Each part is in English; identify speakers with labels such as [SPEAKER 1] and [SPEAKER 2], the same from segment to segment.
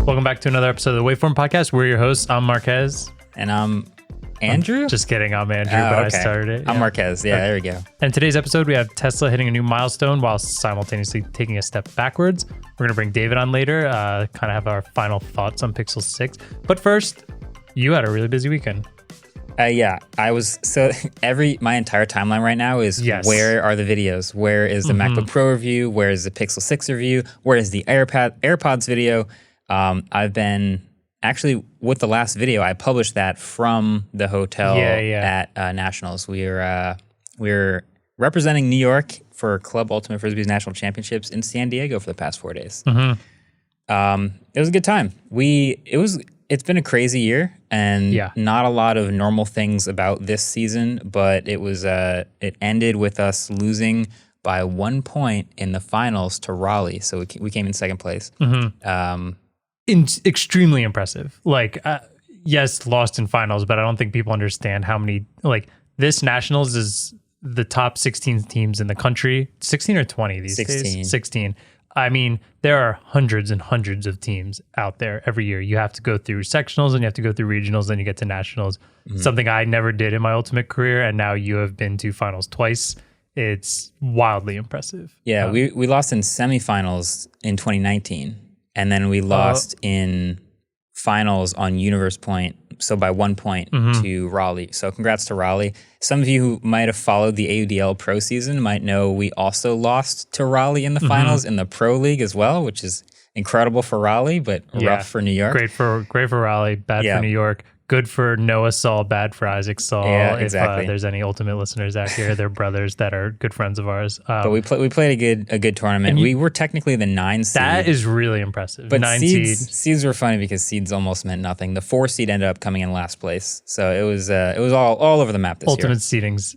[SPEAKER 1] Welcome back to another episode of the Waveform podcast. We're your hosts. I'm Marquez.
[SPEAKER 2] And I'm Andrew?
[SPEAKER 1] Just kidding. I'm Andrew, but
[SPEAKER 2] okay.
[SPEAKER 1] I started it.
[SPEAKER 2] I'm Marquez. Yeah, there we go.
[SPEAKER 1] And today's episode, we have Tesla hitting a new milestone while simultaneously taking a step backwards. We're going to bring David on later, kind of have our final thoughts on Pixel 6. But first, you had a really busy weekend.
[SPEAKER 2] Yeah, I was, my entire timeline right now is where are the videos? Where is the MacBook Pro review? Where is the Pixel 6 review? Where is the AirPods video? I've been, actually, with the last video, I published that from the hotel at Nationals. We're representing New York for Club Ultimate Frisbee's National Championships in San Diego for the past 4 days. It was a good time. It's been a crazy year and not a lot of normal things about this season, but it ended with us losing by 1 point in the finals to Raleigh. So we came in second place.
[SPEAKER 1] Extremely impressive. Yes, lost in finals, but I don't think people understand how many, this Nationals is the top 16 teams in the country. 16 or 20 these days? 16. I mean, there are hundreds and hundreds of teams out there every year. You have to go through sectionals and you have to go through regionals, then you get to nationals. Something I never did in my ultimate career, and now you have been to finals twice. It's wildly impressive.
[SPEAKER 2] Yeah, we lost in semifinals in 2019, and then we lost in finals on Universe Point, so by 1 point to Raleigh. So congrats to Raleigh. Some of you who might have followed the AUDL Pro season might know we also lost to Raleigh in the finals in the Pro League as well, which is incredible for Raleigh, but rough for New York.
[SPEAKER 1] Great for Raleigh, bad for New York. Good for Noah Saul, bad for Isaac Saul.
[SPEAKER 2] Yeah, exactly.
[SPEAKER 1] If there's any Ultimate listeners out here, they're brothers that are good friends of ours.
[SPEAKER 2] But we played a good tournament. We were technically the 9 seed.
[SPEAKER 1] That is really impressive.
[SPEAKER 2] But
[SPEAKER 1] 9
[SPEAKER 2] seeds were funny because seeds almost meant nothing. The 4 seed ended up coming in last place, so it was all over the map this year.
[SPEAKER 1] Ultimate seeding's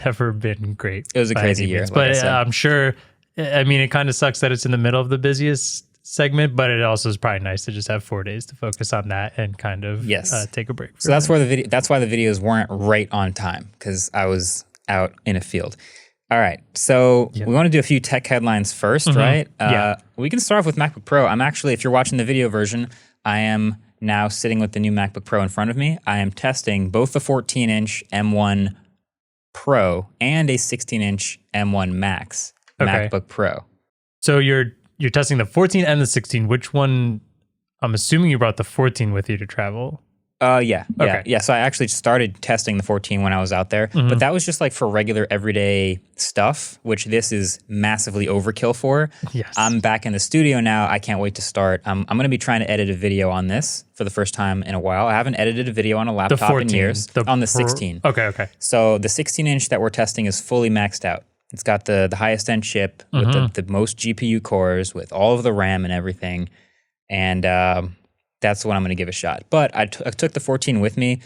[SPEAKER 1] never been great.
[SPEAKER 2] It was a crazy year,
[SPEAKER 1] but I'm sure. I mean, it kind of sucks that it's in the middle of the busiest segment, but it also is probably nice to just have 4 days to focus on that and kind of take a break.
[SPEAKER 2] So that's why the videos weren't right on time, because I was out in a field. All right, so we want to do a few tech headlines first, right? We can start off with MacBook Pro. I'm actually, if you're watching the video version, I am now sitting with the new MacBook Pro in front of me. I am testing both the 14-inch M1 Pro and a 16-inch M1 Max MacBook Pro.
[SPEAKER 1] So you're testing the 14 and the 16. Which one? I'm assuming you brought the 14 with you to travel.
[SPEAKER 2] Yeah. So I actually started testing the 14 when I was out there, but that was just like for regular everyday stuff, which this is massively overkill for.
[SPEAKER 1] Yes.
[SPEAKER 2] I'm back in the studio now. I can't wait to start. I'm going to be trying to edit a video on this for the first time in a while. I haven't edited a video on a laptop in years. On the 16.
[SPEAKER 1] Okay.
[SPEAKER 2] So the 16-inch that we're testing is fully maxed out. It's got the highest end chip with the most GPU cores, with all of the RAM and everything. And that's what I'm going to give a shot. But I took the 14 with me.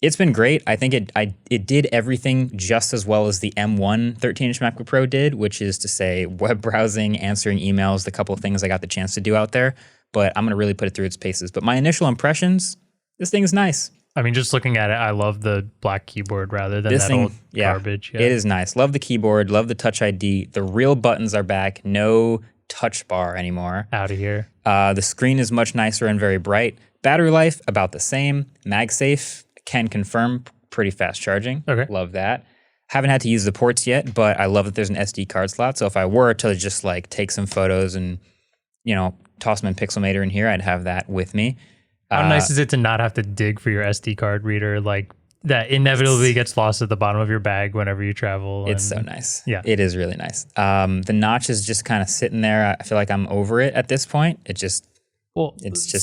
[SPEAKER 2] It's been great. I think it did everything just as well as the M1 13-inch MacBook Pro did, which is to say web browsing, answering emails, the couple of things I got the chance to do out there. But I'm going to really put it through its paces. But my initial impressions, this thing is nice.
[SPEAKER 1] I mean, just looking at it, I love the black keyboard rather than old garbage. Yeah.
[SPEAKER 2] It is nice. Love the keyboard. Love the Touch ID. The real buttons are back. No touch bar anymore.
[SPEAKER 1] Out of here.
[SPEAKER 2] The screen is much nicer and very bright. Battery life, about the same. MagSafe, can confirm, pretty fast charging.
[SPEAKER 1] Okay.
[SPEAKER 2] Love that. Haven't had to use the ports yet, but I love that there's an SD card slot. So if I were to just take some photos and, toss them in Pixelmator in here, I'd have that with me.
[SPEAKER 1] How nice is it to not have to dig for your SD card reader? That inevitably gets lost at the bottom of your bag whenever you travel.
[SPEAKER 2] It's so nice.
[SPEAKER 1] Yeah.
[SPEAKER 2] It is really nice. The notch is just kind of sitting there. I feel like I'm over it at this point. It's just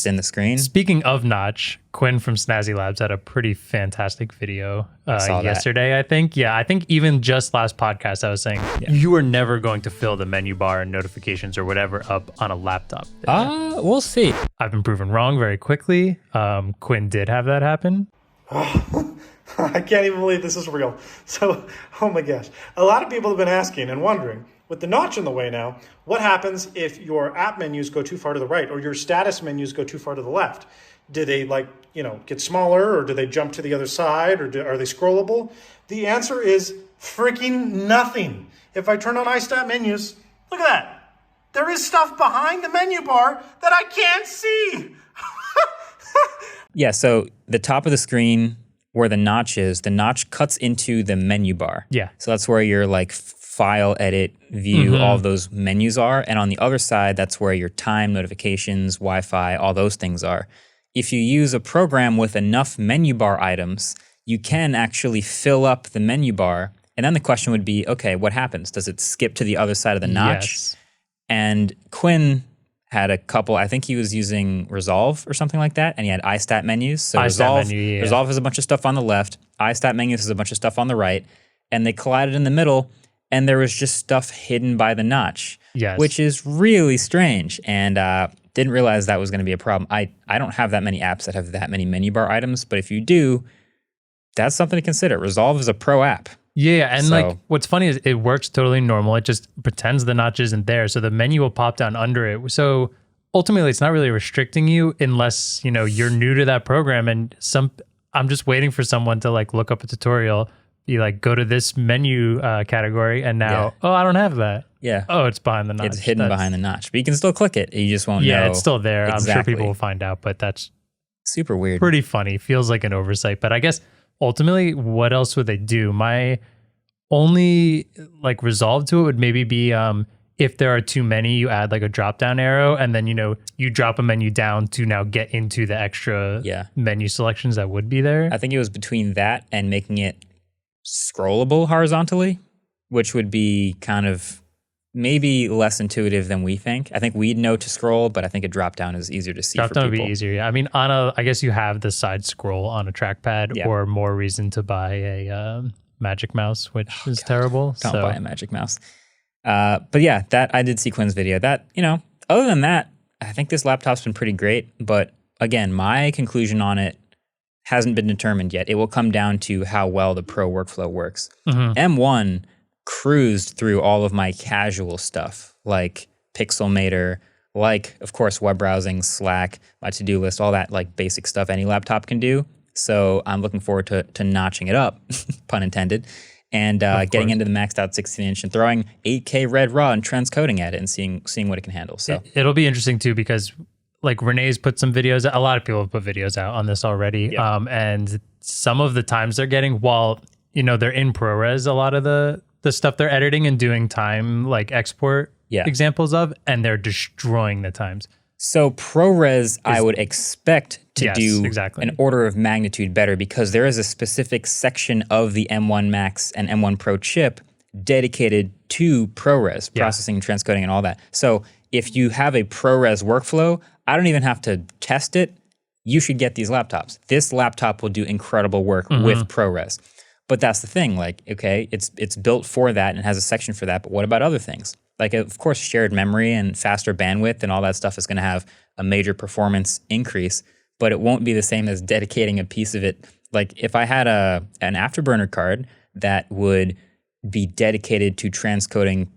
[SPEAKER 2] in the screen.
[SPEAKER 1] Speaking of notch, Quinn from Snazzy Labs had a pretty fantastic video yesterday, I think. Yeah, I think even just last podcast, I was saying you are never going to fill the menu bar and notifications or whatever up on a laptop.
[SPEAKER 2] We'll see.
[SPEAKER 1] I've been proven wrong very quickly. Quinn did have that happen.
[SPEAKER 3] I can't even believe this is real. So, oh my gosh. A lot of people have been asking and wondering, with the notch in the way now, what happens if your app menus go too far to the right or your status menus go too far to the left? Do they get smaller, or do they jump to the other side, or are they scrollable? The answer is freaking nothing. If I turn on iStat menus, look at that. there is stuff behind the menu bar that I can't see.
[SPEAKER 2] Yeah, so the top of the screen where the notch is, the notch cuts into the menu bar.
[SPEAKER 1] Yeah.
[SPEAKER 2] So that's where your like file, edit, view, all of those menus are. And on the other side, that's where your time, notifications, Wi-Fi, all those things are. If you use a program with enough menu bar items, you can actually fill up the menu bar. And then the question would be, okay, what happens? Does it skip to the other side of the notch?
[SPEAKER 1] Yes.
[SPEAKER 2] And Quinn had a couple, I think he was using Resolve or something like that, and he had iStat menus. So Resolve has a bunch of stuff on the left, iStat menus has a bunch of stuff on the right, and they collided in the middle, and there was just stuff hidden by the notch, which is really strange, and didn't realize that was going to be a problem. I don't have that many apps that have that many menu bar items, but if you do, that's something to consider. Resolve is a pro app.
[SPEAKER 1] Yeah, and like what's funny is it works totally normal. It just pretends the notch isn't there, so the menu will pop down under it. So ultimately, it's not really restricting you unless you're new to that program. And I'm just waiting for someone to like look up a tutorial, be like, go to this menu category, and now I don't have that. Yeah. Oh, it's behind the notch.
[SPEAKER 2] It's hidden behind the notch, but you can still click it. You just won't know.
[SPEAKER 1] Yeah, it's still there. Exactly. I'm sure people will find out, but that's
[SPEAKER 2] super weird.
[SPEAKER 1] Pretty funny. Feels like an oversight, but I guess. Ultimately, what else would they do? My only like resolve to it would maybe be if there are too many, you add like a drop down arrow, and then you drop a menu down to now get into the extra menu selections that would be there.
[SPEAKER 2] I think it was between that and making it scrollable horizontally, which would be kind of maybe less intuitive than we think. I think we'd know to scroll, but I think a drop down is easier to see. Drop down would be
[SPEAKER 1] easier. Yeah, I mean, I guess you have the side scroll on a trackpad, or more reason to buy a Magic Mouse, which is terrible.
[SPEAKER 2] Don't buy a Magic Mouse. But yeah, that I did see Quinn's video. That other than that, I think this laptop's been pretty great. But again, my conclusion on it hasn't been determined yet. It will come down to how well the Pro workflow works. M1 cruised through all of my casual stuff, like Pixelmator, like, of course, web browsing, Slack, my to-do list, all that like basic stuff any laptop can do. So I'm looking forward to notching it up, pun intended, and getting into the maxed out 16-inch and throwing 8K red raw and transcoding at it and seeing what it can handle. So
[SPEAKER 1] it'll be interesting too, because like Renee's put some videos, a lot of people have put videos out on this already. And some of the times they're getting, while they're in ProRes, a lot of the stuff they're editing and doing time like export examples of, and they're destroying the times.
[SPEAKER 2] So ProRes, I would expect to do an order of magnitude better, because there is a specific section of the M1 Max and M1 Pro chip dedicated to ProRes, processing, transcoding, and all that. So if you have a ProRes workflow, I don't even have to test it. You should get these laptops. This laptop will do incredible work with ProRes. But that's the thing, like, okay, it's built for that and has a section for that, but what about other things? Like, of course, shared memory and faster bandwidth and all that stuff is going to have a major performance increase, but it won't be the same as dedicating a piece of it. Like, if I had an Afterburner card that would be dedicated to transcoding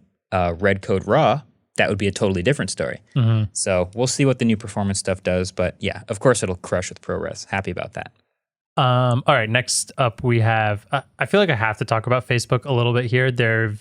[SPEAKER 2] red code raw, that would be a totally different story. So we'll see what the new performance stuff does, but yeah, of course it'll crush with ProRes. Happy about that.
[SPEAKER 1] All right, next up we have, I feel like I have to talk about Facebook a little bit here. They've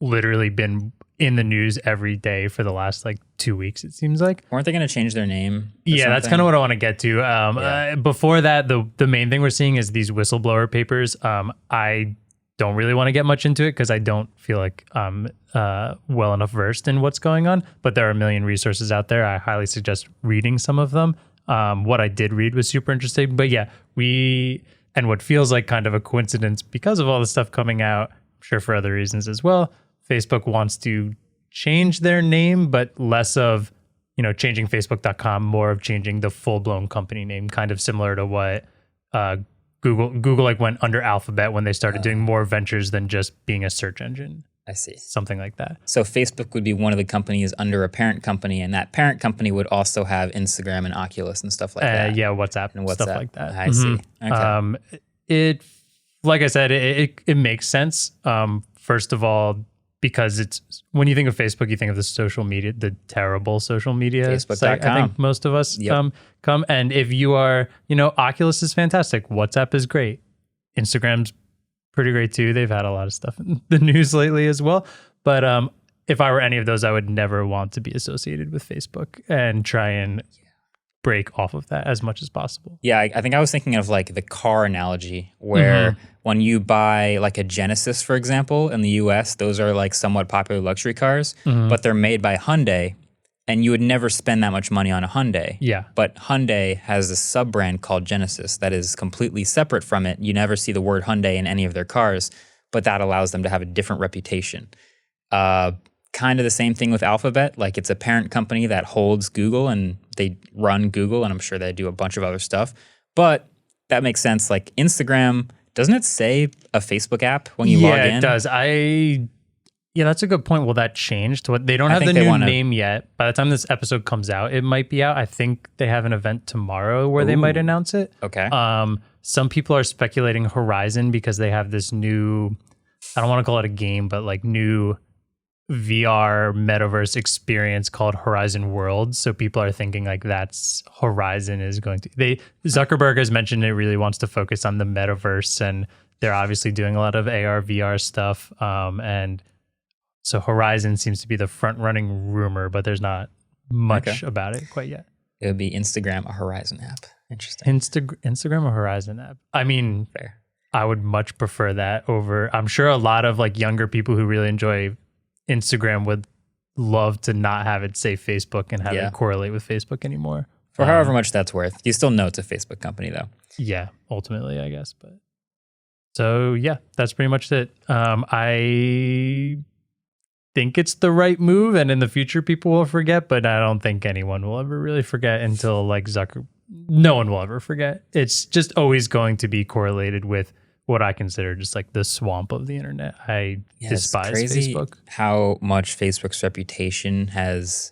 [SPEAKER 1] literally been in the news every day for the last like 2 weeks, it seems like.
[SPEAKER 2] Weren't they going to change their name?
[SPEAKER 1] Yeah, that's kind of what I want to get to. Before that, the main thing we're seeing is these whistleblower papers. I don't really want to get much into it because I don't feel like I'm well enough versed in what's going on, but there are a million resources out there. I highly suggest reading some of them. What I did read was super interesting, but yeah, and what feels like kind of a coincidence because of all the stuff coming out, I'm sure for other reasons as well, Facebook wants to change their name, but less of, changing Facebook.com, more of changing the full-blown company name, kind of similar to what Google like went under Alphabet when they started doing more ventures than just being a search engine.
[SPEAKER 2] I see.
[SPEAKER 1] Something like that.
[SPEAKER 2] So Facebook would be one of the companies under a parent company, and that parent company would also have Instagram and Oculus and stuff like that.
[SPEAKER 1] Yeah, WhatsApp and stuff like that.
[SPEAKER 2] I see. Okay.
[SPEAKER 1] Like I said, it makes sense. First of all, because it's, when you think of Facebook, you think of the social media, the terrible social media
[SPEAKER 2] Facebook.com.
[SPEAKER 1] site. I think most of us come. And if you are, Oculus is fantastic. WhatsApp is great. Instagram's pretty great too. They've had a lot of stuff in the news lately as well. But if I were any of those, I would never want to be associated with Facebook and try and break off of that as much as possible.
[SPEAKER 2] Yeah, I think I was thinking of like the car analogy where when you buy like a Genesis, for example, in the US, those are like somewhat popular luxury cars, but they're made by Hyundai, and you would never spend that much money on a Hyundai.
[SPEAKER 1] Yeah.
[SPEAKER 2] But Hyundai has a sub-brand called Genesis that is completely separate from it. You never see the word Hyundai in any of their cars, but that allows them to have a different reputation. Kind of the same thing with Alphabet. Like, it's a parent company that holds Google, and they run Google, and I'm sure they do a bunch of other stuff. But that makes sense. Like Instagram, doesn't it say a Facebook app when you log in?
[SPEAKER 1] Yeah, it does. Yeah, that's a good point. Will that change to what? They don't have the new name yet. By the time this episode comes out, it might be out. I think they have an event tomorrow where they might announce it.
[SPEAKER 2] Okay.
[SPEAKER 1] Some people are speculating Horizon because they have this new, I don't want to call it a game, but like new VR metaverse experience called Horizon World. So people are thinking like that's Horizon is going to, Zuckerberg has mentioned it really wants to focus on the metaverse, and they're obviously doing a lot of AR, VR stuff. And so Horizon seems to be the front running rumor, but there's not much about it quite yet.
[SPEAKER 2] It would be Instagram, a Horizon app. Interesting.
[SPEAKER 1] Instagram, a Horizon app. I mean,
[SPEAKER 2] fair.
[SPEAKER 1] I would much prefer that over, I'm sure a lot of like younger people who really enjoy Instagram would love to not have it say Facebook and have it correlate with Facebook anymore.
[SPEAKER 2] For however much that's worth. You still know it's a Facebook company though.
[SPEAKER 1] Yeah, ultimately, I guess. But so yeah, that's pretty much it. I think it's the right move, and in the future people will forget, but I don't think anyone will ever really forget until like no one will ever forget. It's just always going to be correlated with what I consider just like the swamp of the internet. I despise Facebook.
[SPEAKER 2] How much Facebook's reputation has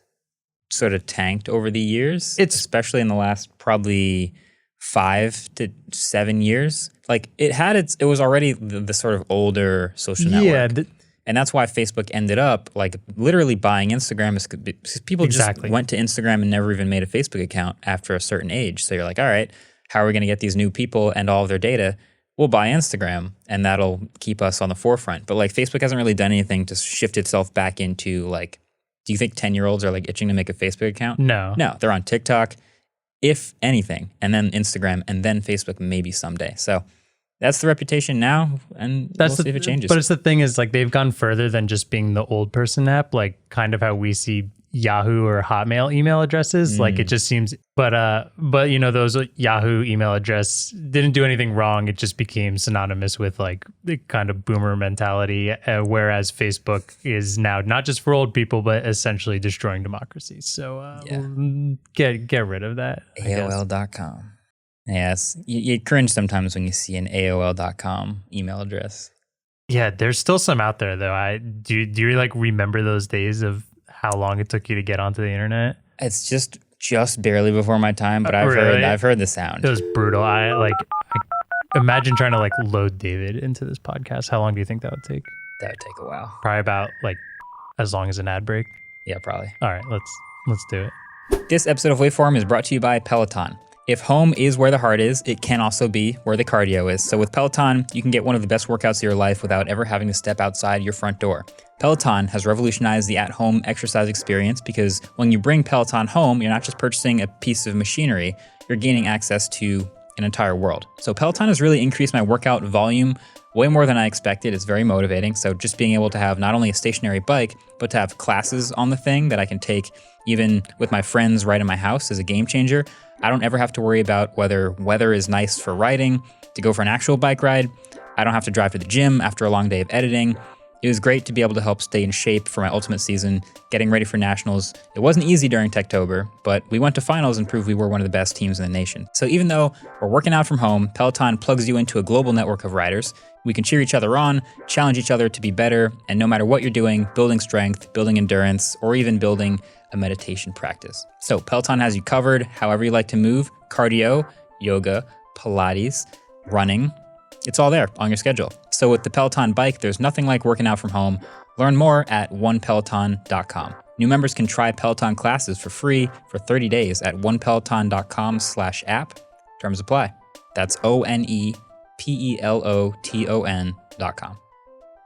[SPEAKER 2] sort of tanked over the years, especially in the last probably 5 to 7 years. Like it was already the sort of older social network. Yeah. And that's why Facebook ended up like literally buying Instagram, because people just went to Instagram and never even made a Facebook account after a certain age. So you're like, all right, how are we going to get these new people and all of their data? We'll buy Instagram, and that'll keep us on the forefront. But like Facebook hasn't really done anything to shift itself back into like, do you think 10-year-olds are like itching to make a Facebook account?
[SPEAKER 1] No.
[SPEAKER 2] No, they're on TikTok, if anything, and then Instagram, and then Facebook maybe someday. So that's the reputation now, and we'll see if it changes.
[SPEAKER 1] But it's the thing is like they've gone further than just being the old person app, like kind of how we see Yahoo or Hotmail email addresses. Like it just seems, but you know, those Yahoo email address didn't do anything wrong. It just became synonymous with like the kind of boomer mentality, whereas Facebook is now not just for old people, but essentially destroying democracy. So get rid of that.
[SPEAKER 2] AOL.com. Yes, you cringe sometimes when you see an AOL.com email address.
[SPEAKER 1] Yeah, there's still some out there though. Do you like remember those days of how long it took you to get onto the internet?
[SPEAKER 2] It's just barely before my time, but I've heard the sound.
[SPEAKER 1] It was brutal. I imagine trying to like load David into this podcast. How long do you think that would take?
[SPEAKER 2] That would take a while.
[SPEAKER 1] Probably about like as long as an ad break.
[SPEAKER 2] Yeah, probably.
[SPEAKER 1] All right, let's do it.
[SPEAKER 2] This episode of Waveform is brought to you by Peloton. If home is where the heart is, it can also be where the cardio is. So with Peloton, you can get one of the best workouts of your life without ever having to step outside your front door. Peloton has revolutionized the at-home exercise experience because when you bring Peloton home, you're not just purchasing a piece of machinery, you're gaining access to an entire world. So Peloton has really increased my workout volume way more than I expected. It's very motivating. So just being able to have not only a stationary bike, but to have classes on the thing that I can take even with my friends right in my house is a game changer. I don't ever have to worry about whether weather is nice for riding, to go for an actual bike ride. I don't have to drive to the gym after a long day of editing. It was great to be able to help stay in shape for my ultimate season, getting ready for nationals. It wasn't easy during Techtober, but we went to finals and proved we were one of the best teams in the nation. So even though we're working out from home, Peloton plugs you into a global network of riders. We can cheer each other on, challenge each other to be better, and no matter what you're doing, building strength, building endurance, or even building a meditation practice. So Peloton has you covered however you like to move, cardio, yoga, Pilates, running. It's all there on your schedule. So with the Peloton bike, there's nothing like working out from home. Learn more at onepeloton.com. New members can try Peloton classes for free for 30 days at onepeloton.com/app. Terms apply. That's ONEPELOTON.com.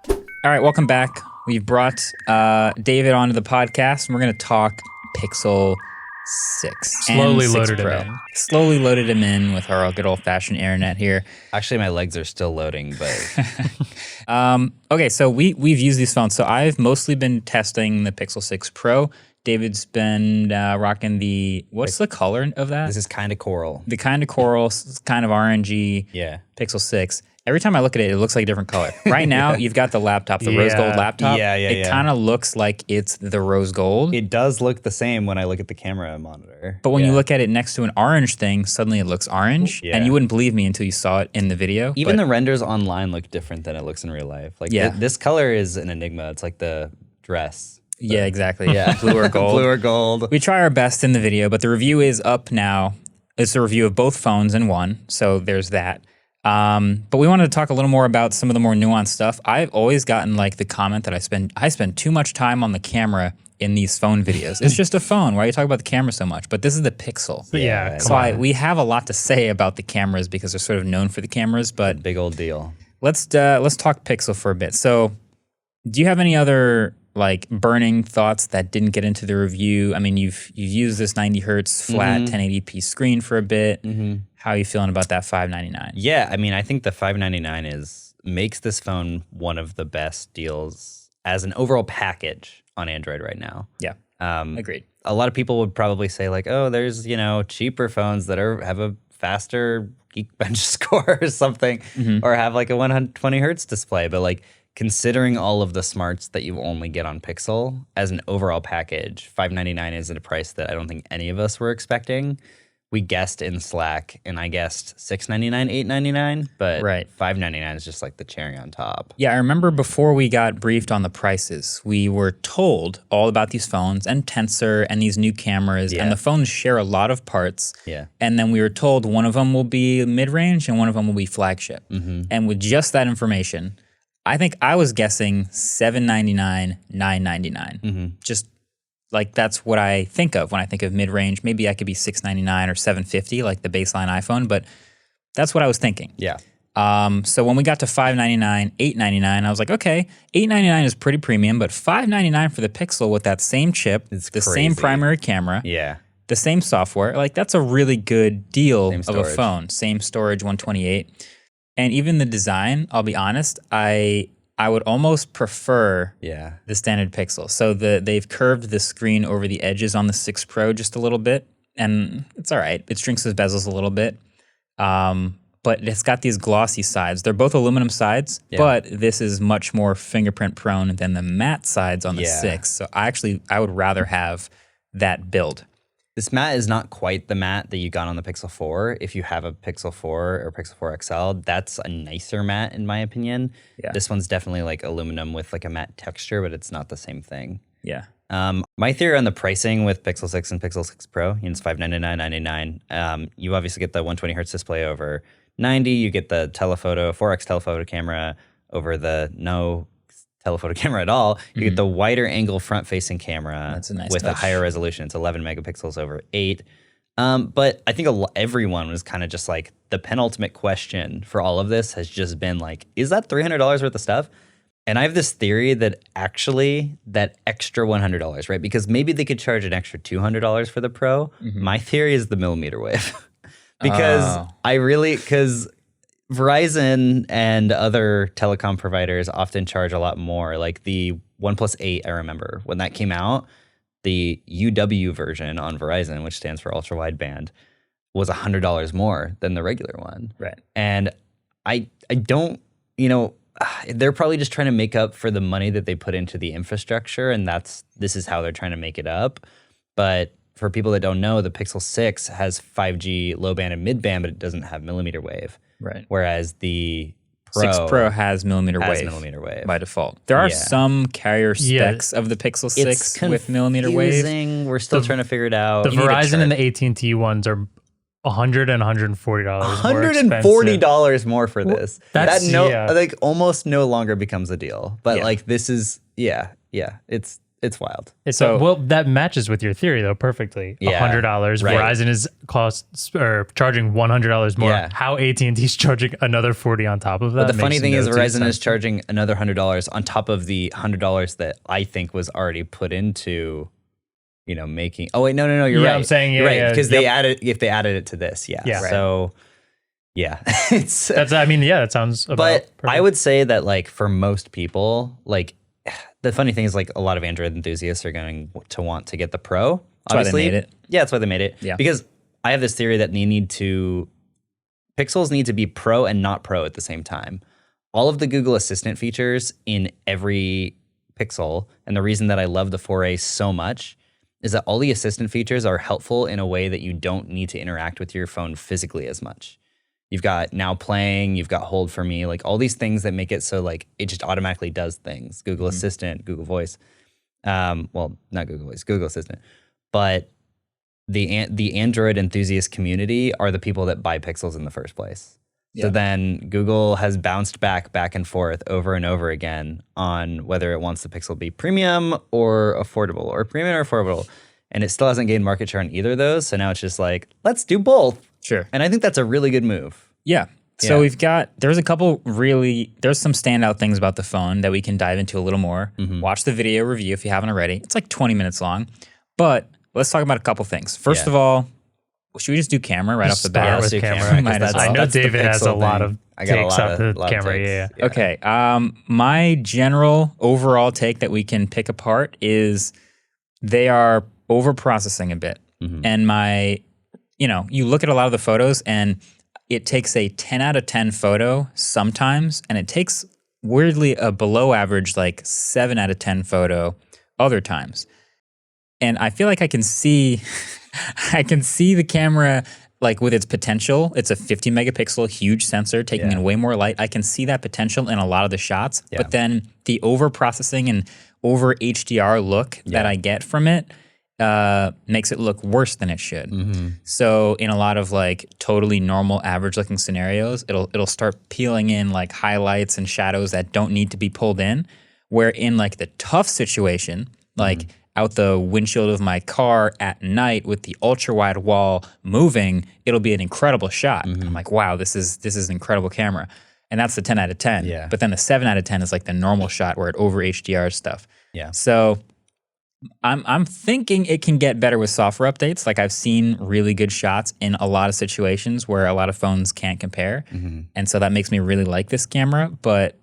[SPEAKER 2] All right, welcome back. We've brought David onto the podcast, and we're going to talk Pixel 6.
[SPEAKER 1] Slowly loaded him in.
[SPEAKER 2] Slowly loaded him in with our good old-fashioned internet here.
[SPEAKER 4] Actually, my legs are still loading, but...
[SPEAKER 2] Okay, so we've used these phones. So I've mostly been testing the Pixel 6 Pro. David's been rocking what's the color of that?
[SPEAKER 4] This is kind of coral.
[SPEAKER 2] The kind of coral, kind of orangey Pixel 6. Every time I look at it, it looks like a different color. Right now, you've got the laptop, the rose gold laptop. It kind of looks like it's the rose gold.
[SPEAKER 4] It does look the same when I look at the camera monitor.
[SPEAKER 2] But when you look at it next to an orange thing, suddenly it looks orange. And you wouldn't believe me until you saw it in the video.
[SPEAKER 4] Even the renders online look different than it looks in real life. Like this color is an enigma. It's like the dress.
[SPEAKER 2] Yeah, exactly. Blue or gold.
[SPEAKER 4] Blue or gold.
[SPEAKER 2] We try our best in the video, but the review is up now. It's a review of both phones in one. So there's that. But we wanted to talk a little more about some of the more nuanced stuff. I've always gotten like the comment that I spend too much time on the camera in these phone videos. It's just a phone. Why are you talking about the camera so much? But this is the Pixel. So we have a lot to say about the cameras because they're sort of known for the cameras. But
[SPEAKER 4] big old deal.
[SPEAKER 2] Let's talk Pixel for a bit. So, do you have any other like burning thoughts that didn't get into the review? I mean, you've used this 90 hertz flat 1080p screen for a bit. How are you feeling about that $599?
[SPEAKER 4] Yeah, I mean, I think the $599 makes this phone one of the best deals as an overall package on Android right now.
[SPEAKER 2] Yeah, agreed.
[SPEAKER 4] A lot of people would probably say like, oh, there's, cheaper phones that have a faster Geekbench score or something, or have like a 120 hertz display. But like, considering all of the smarts that you only get on Pixel as an overall package, $599 is at a price that I don't think any of us were expecting. We guessed in Slack, and I guessed $699, $899, but $599 is just like the cherry on top.
[SPEAKER 2] Yeah, I remember before we got briefed on the prices, we were told all about these phones and Tensor and these new cameras, and the phones share a lot of parts. And then we were told one of them will be mid-range and one of them will be flagship. And with just that information, I think I was guessing $799, $999. Just like that's what I think of when I think of mid-range. Maybe I could be $699 or $750, like the baseline iPhone, but that's what I was thinking. So when we got to $599, $899, I was like, okay, $899 is pretty premium, but $599 for the Pixel with that same chip, the same primary camera, the same software, like that's a really good deal of a phone. Same storage, 128. And even the design, I'll be honest, I would almost prefer the standard Pixel. So they've curved the screen over the edges on the 6 Pro just a little bit, and it's all right. It shrinks the bezels a little bit, but it's got these glossy sides. They're both aluminum sides, but this is much more fingerprint prone than the matte sides on the 6. So I would rather have that build.
[SPEAKER 4] This matte is not quite the matte that you got on the Pixel 4. If you have a Pixel 4 or Pixel 4 XL, that's a nicer matte in my opinion. This one's definitely like aluminum with like a matte texture, but it's not the same thing. My theory on the pricing with Pixel 6 and Pixel 6 Pro, it's $599, $999. You obviously get the 120 hertz display over 90. You get the telephoto, 4x telephoto camera over the no telephoto camera at all. You get the wider angle front-facing camera with a higher resolution. It's 11 megapixels over 8. But I think everyone was kind of just like, the penultimate question for all of this has just been like, is that $300 worth of stuff? And I have this theory that actually that extra $100, right? Because maybe they could charge an extra $200 for the Pro. My theory is the millimeter wave. Because because Verizon and other telecom providers often charge a lot more. Like the OnePlus 8, I remember when that came out, the UW version on Verizon, which stands for ultra wideband, was $100 more than the regular one. And I don't, they're probably just trying to make up for the money that they put into the infrastructure, and this is how they're trying to make it up. But for people that don't know, the Pixel 6 has 5G low band and mid band, but it doesn't have millimeter wave. Whereas the
[SPEAKER 2] 6 Pro has millimeter wave by default. There are some carrier specs of the Pixel 6 with millimeter wave.
[SPEAKER 4] We're still trying to figure it out.
[SPEAKER 1] The Verizon and the AT&T ones are $100 and $140
[SPEAKER 4] $140 more for this.
[SPEAKER 1] That's
[SPEAKER 4] like almost no longer becomes a deal. But like this is it's it's wild.
[SPEAKER 1] Well, that matches with your theory though perfectly.
[SPEAKER 4] Yeah,
[SPEAKER 1] $100.
[SPEAKER 4] right.
[SPEAKER 1] Verizon is charging $100 more.
[SPEAKER 4] Yeah.
[SPEAKER 1] How AT&T's charging another $40 on top of that?
[SPEAKER 4] But the funny thing is, Verizon
[SPEAKER 1] sense.
[SPEAKER 4] is charging another $100 on top of the $100 that I think was already put into, making. Oh wait, no, you're right.
[SPEAKER 1] I'm saying
[SPEAKER 4] you're right, because
[SPEAKER 1] yep.
[SPEAKER 4] they added it to this. Yeah.
[SPEAKER 1] Yeah.
[SPEAKER 4] So. Yeah,
[SPEAKER 1] that sounds about
[SPEAKER 4] But
[SPEAKER 1] perfect.
[SPEAKER 4] I would say that like for most people, like the funny thing is like a lot of Android enthusiasts are going to want to get the Pro.
[SPEAKER 2] That's
[SPEAKER 4] obviously.
[SPEAKER 2] why they made it.
[SPEAKER 4] Yeah, that's why they made it.
[SPEAKER 2] Yeah.
[SPEAKER 4] Because I have this theory that Pixels need to be Pro and not Pro at the same time. All of the Google Assistant features in every Pixel, and the reason that I love the 4A so much is that all the Assistant features are helpful in a way that you don't need to interact with your phone physically as much. You've got Now Playing, you've got Hold for Me, like all these things that make it so like it just automatically does things. Google Assistant, Google Voice. Well, not Google Voice, Google Assistant. But the Android enthusiast community are the people that buy Pixels in the first place. Yeah. So then Google has bounced back and forth over and over again on whether it wants the Pixel to be premium or affordable, or premium or affordable. And it still hasn't gained market share on either of those. So now it's just like, let's do both.
[SPEAKER 2] Sure.
[SPEAKER 4] And I think that's a really good move.
[SPEAKER 2] Yeah. So there's some standout things about the phone that we can dive into a little more. Mm-hmm. Watch the video review if you haven't already. It's like 20 minutes long. But let's talk about a couple things. First of all, should we just do camera right off the bat?
[SPEAKER 1] Yeah, with camera. I know David has a lot of takes off the camera. Yeah.
[SPEAKER 2] Okay. My general overall take that we can pick apart is they are over-processing a bit. Mm-hmm. And you look at a lot of the photos and it takes a 10 out of 10 photo sometimes, and it takes weirdly a below average like 7 out of 10 photo other times. And I feel like I can see the camera like with its potential. It's a 50 megapixel huge sensor taking in way more light. I can see that potential in a lot of the shots, but then the over processing and over HDR look that I get from it makes it look worse than it should. Mm-hmm. So in a lot of like totally normal average looking scenarios, it'll start peeling in like highlights and shadows that don't need to be pulled in, where in like the tough situation, like out the windshield of my car at night with the ultra wide wall moving, it'll be an incredible shot. I'm like, wow, this is an incredible camera. And that's the 10 out of 10.
[SPEAKER 4] Yeah.
[SPEAKER 2] But then the 7 out of 10 is like the normal shot where it over HDR stuff.
[SPEAKER 4] Yeah.
[SPEAKER 2] So I'm thinking it can get better with software updates. Like I've seen really good shots in a lot of situations where a lot of phones can't compare. Mm-hmm. And so that makes me really like this camera, but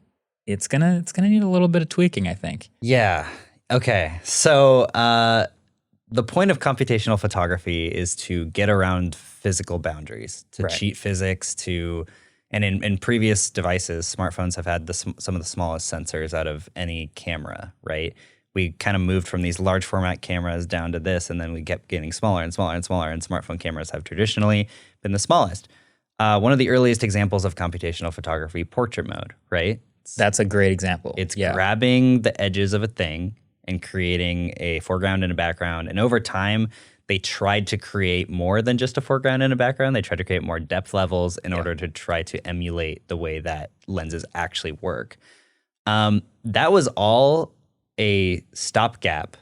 [SPEAKER 2] it's gonna need a little bit of tweaking, I think.
[SPEAKER 4] Yeah. Okay. So the point of computational photography is to get around physical boundaries, to cheat physics, and in previous devices, smartphones have had some of the smallest sensors out of any camera, right? We kind of moved from these large format cameras down to this, and then we kept getting smaller and smaller and smaller, and smartphone cameras have traditionally been the smallest. One of the earliest examples of computational photography, portrait mode, right?
[SPEAKER 2] That's a great example.
[SPEAKER 4] It's grabbing the edges of a thing and creating a foreground and a background. And over time, they tried to create more than just a foreground and a background. They tried to create more depth levels in order to try to emulate the way that lenses actually work. That was all a stopgap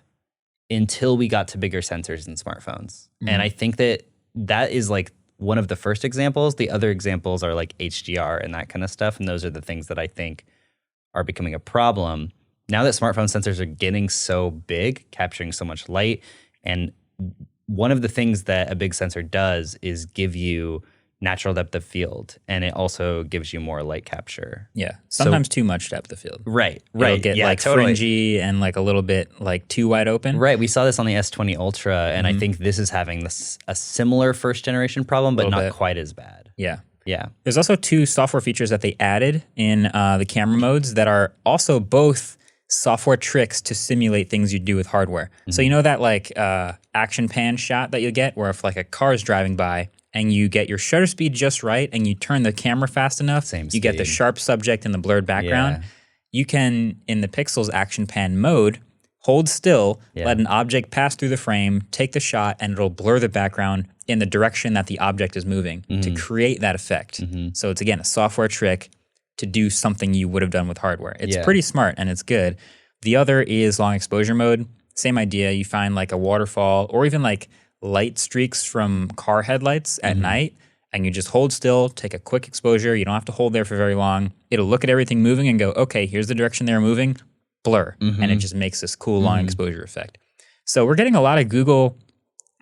[SPEAKER 4] until we got to bigger sensors in smartphones. Mm-hmm. And I think that is like one of the first examples. The other examples are like HDR and that kind of stuff. And those are the things that I think are becoming a problem. Now that smartphone sensors are getting so big, capturing so much light, and one of the things that a big sensor does is give you natural depth of field, and it also gives you more light capture.
[SPEAKER 2] Yeah, sometimes too much depth of field.
[SPEAKER 4] Right.
[SPEAKER 2] It'll get fringy and like a little bit like too wide open.
[SPEAKER 4] Right, we saw this on the S20 Ultra, and I think this is having a similar first generation problem, but not quite as bad.
[SPEAKER 2] Yeah.
[SPEAKER 4] Yeah.
[SPEAKER 2] There's also 2 software features that they added in the camera modes that are also both software tricks to simulate things you do with hardware. Mm-hmm. So you know that like action pan shot that you'll get where if like a car is driving by and you get your shutter speed just right and you turn the camera fast enough, you get the sharp subject and the blurred background. You can, in the Pixels action pan mode, hold still, let an object pass through the frame, take the shot, and it'll blur the background in the direction that the object is moving to create that effect. Mm-hmm. So it's, again, a software trick to do something you would have done with hardware. It's pretty smart and it's good. The other is long exposure mode. same idea. You find like a waterfall or even like light streaks from car headlights at night, and you just hold still, take a quick exposure. You don't have to hold there for very long. It'll look at everything moving and go, okay, here's the direction they're moving, blur. And it just makes this cool long exposure effect. So we're getting a lot of Google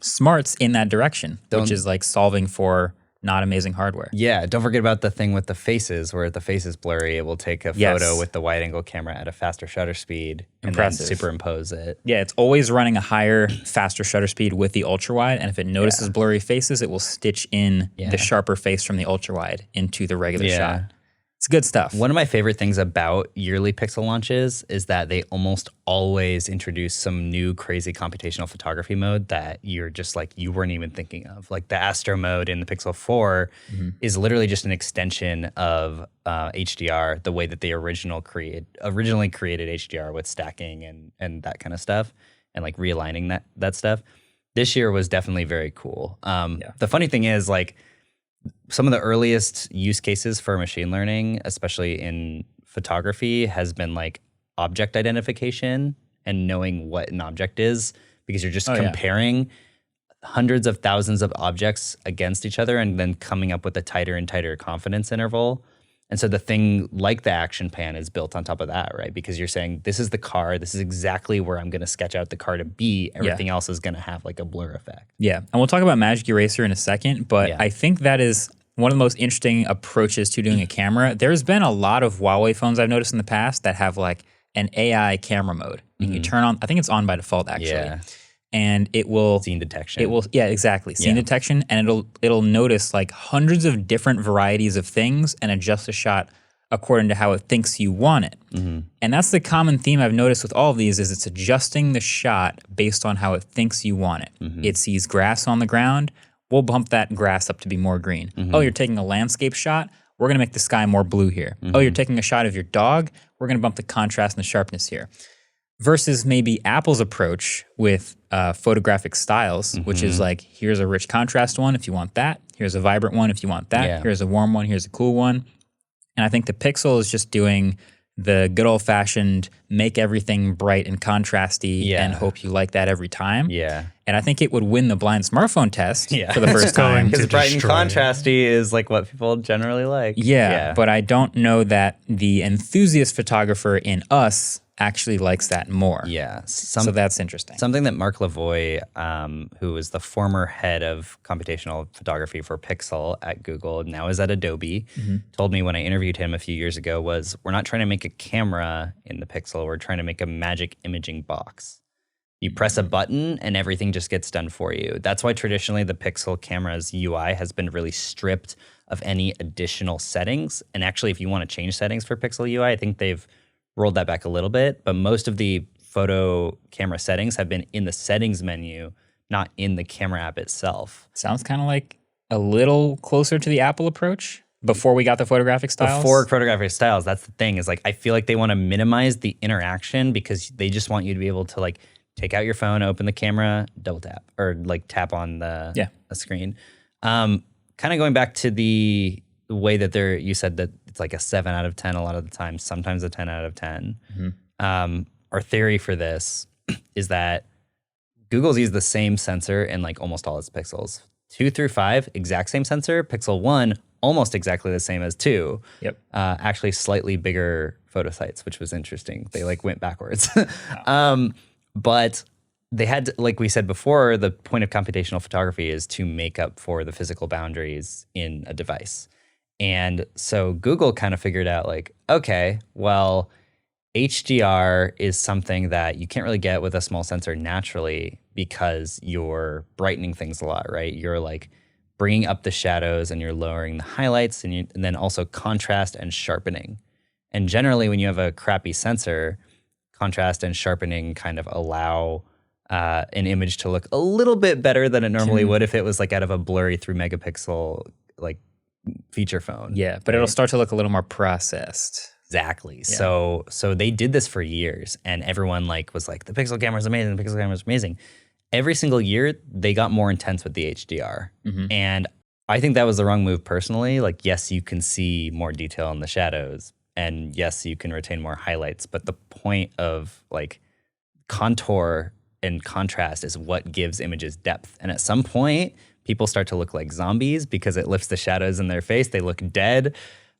[SPEAKER 2] smarts in that direction, which is like solving for not amazing hardware.
[SPEAKER 4] Yeah, don't forget about the thing with the faces, where the face is blurry. It will take a photo with the wide angle camera at a faster shutter speed and then superimpose it.
[SPEAKER 2] Yeah, it's always running a higher, faster shutter speed with the ultra wide, and if it notices blurry faces, it will stitch in the sharper face from the ultra wide into the regular shot. It's good stuff.
[SPEAKER 4] One of my favorite things about yearly Pixel launches is that they almost always introduce some new crazy computational photography mode that you're just like, you weren't even thinking of. Like the Astro mode in the Pixel 4 is literally just an extension of HDR, the way that they originally created HDR with stacking and that kind of stuff, and like realigning that stuff. This year was definitely very cool. The funny thing is, like, some of the earliest use cases for machine learning, especially in photography, has been like object identification and knowing what an object is, because you're just comparing hundreds of thousands of objects against each other and then coming up with a tighter and tighter confidence interval. And so the thing like the action pan is built on top of that, right? Because you're saying, this is the car, this is exactly where I'm going to sketch out the car to be. Everything else is going to have like a blur effect.
[SPEAKER 2] Yeah, and we'll talk about Magic Eraser in a second, but I think that is one of the most interesting approaches to doing a camera. There's been a lot of Huawei phones I've noticed in the past that have like an AI camera mode. And you turn on, I think it's on by default actually. And it will
[SPEAKER 4] scene detection.
[SPEAKER 2] It will, exactly, scene detection, and it'll notice like hundreds of different varieties of things and adjust the shot according to how it thinks you want it. And that's the common theme I've noticed with all of these, is it's adjusting the shot based on how it thinks you want it. It sees grass on the ground, we'll bump that grass up to be more green. Oh, you're taking a landscape shot, we're gonna make the sky more blue here. Oh, you're taking a shot of your dog, we're gonna bump the contrast and the sharpness here. Versus maybe Apple's approach with photographic styles, which is like, here's a rich contrast one if you want that. Here's a vibrant one if you want that. Here's a warm one. Here's a cool one. And I think the Pixel is just doing the good old-fashioned make everything bright and contrasty and hope you like that every time. And I think it would win the blind smartphone test for the first time.
[SPEAKER 4] Because bright and contrasty is like what people generally like.
[SPEAKER 2] But I don't know that the enthusiast photographer in us actually likes that more. So that's interesting.
[SPEAKER 4] Something that Mark Lavoie, who is the former head of computational photography for Pixel at Google, now is at Adobe, told me when I interviewed him a few years ago was, we're not trying to make a camera in the Pixel, we're trying to make a magic imaging box. You press a button and everything just gets done for you. That's why traditionally the Pixel camera's UI has been really stripped of any additional settings. And actually, if you want to change settings for Pixel UI, I think they've rolled that back a little bit, but most of the photo camera settings have been in the settings menu, not in the camera app itself.
[SPEAKER 2] Sounds kind of like a little closer to the Apple approach before we got the photographic styles.
[SPEAKER 4] Before photographic styles, that's the thing, is like, I feel like they want to minimize the interaction because they just want you to be able to like take out your phone, open the camera, double tap, or like tap on the screen. Kind of going back to the way that you said that it's like a 7 out of 10 a lot of the time, sometimes a 10 out of 10. Our theory for this is that Google's used the same sensor in like almost all its Pixels. 2 through 5, exact same sensor. Pixel 1, almost exactly the same as 2. Actually slightly bigger photo sites, which was interesting. They like went backwards. But they had to, like we said before, the point of computational photography is to make up for the physical boundaries in a device. And so Google kind of figured out like, okay, well, HDR is something that you can't really get with a small sensor naturally because you're brightening things a lot, right? You're like bringing up the shadows and you're lowering the highlights, and then also contrast and sharpening. And generally when you have a crappy sensor, contrast and sharpening kind of allow an image to look a little bit better than it normally would if it was like out of a blurry 3 megapixel like feature phone.
[SPEAKER 2] But it'll start to look a little more processed.
[SPEAKER 4] Exactly. So they did this for years, and everyone like was like, the Pixel camera is amazing, the Pixel camera is amazing. Every single year they got more intense with the HDR. And I think that was the wrong move personally. Like, yes, you can see more detail in the shadows, and yes, you can retain more highlights, but the point of like contour and contrast is what gives images depth. And at some point, people start to look like zombies because it lifts the shadows in their face. They look dead.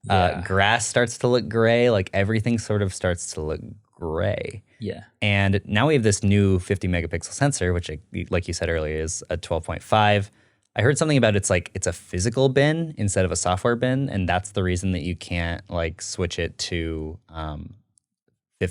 [SPEAKER 4] Grass starts to look gray. Like everything sort of starts to look gray.
[SPEAKER 2] Yeah.
[SPEAKER 4] And now we have this new 50 megapixel sensor, which, like you said earlier, is a 12.5. I heard something about it's a physical bin instead of a software bin, and that's the reason that you can't like switch it to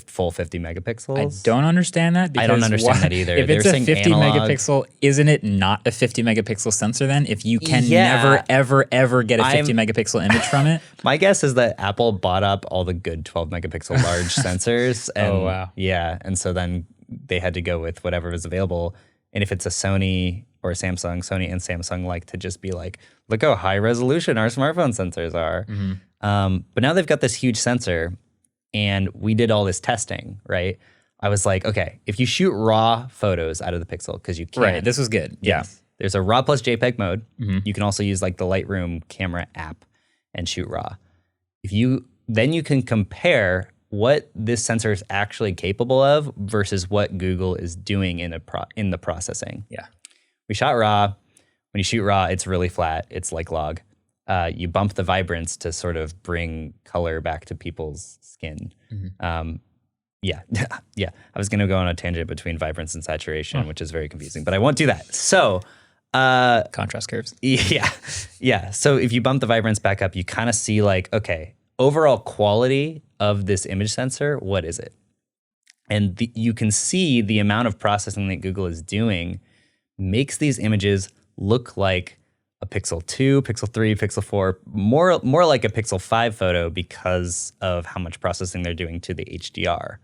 [SPEAKER 4] full 50 megapixels.
[SPEAKER 2] I don't understand that.
[SPEAKER 4] I don't understand that either.
[SPEAKER 2] If it's a 50 megapixel, isn't it not a 50 megapixel sensor then? If you can never, ever, ever get a 50 megapixel image from it?
[SPEAKER 4] My guess is that Apple bought up all the good 12 megapixel large sensors. And,
[SPEAKER 2] oh, wow.
[SPEAKER 4] Yeah. And so then they had to go with whatever was available. And if it's a Sony or a Samsung, Sony and Samsung like to just be like, look how high resolution our smartphone sensors are. But now they've got this huge sensor. And we did all this testing, right? I was like, okay, if you shoot raw photos out of the Pixel, because you can.
[SPEAKER 2] Right, this was good. Yeah.
[SPEAKER 4] There's a RAW plus JPEG mode. You can also use like the Lightroom camera app and shoot RAW. Then you can compare what this sensor is actually capable of versus what Google is doing in the processing.
[SPEAKER 2] Yeah.
[SPEAKER 4] We shot RAW. When you shoot RAW, it's really flat. It's like log. You bump the vibrance to sort of bring color back to people's skin. Yeah. I was going to go on a tangent between vibrance and saturation, which is very confusing, but I won't do that. So,
[SPEAKER 2] contrast curves.
[SPEAKER 4] Yeah. So if you bump the vibrance back up, you kind of see like, okay, overall quality of this image sensor, what is it? And you can see the amount of processing that Google is doing makes these images look like a Pixel 2, Pixel 3, Pixel 4, more like a Pixel 5 photo because of how much processing they're doing to the HDR.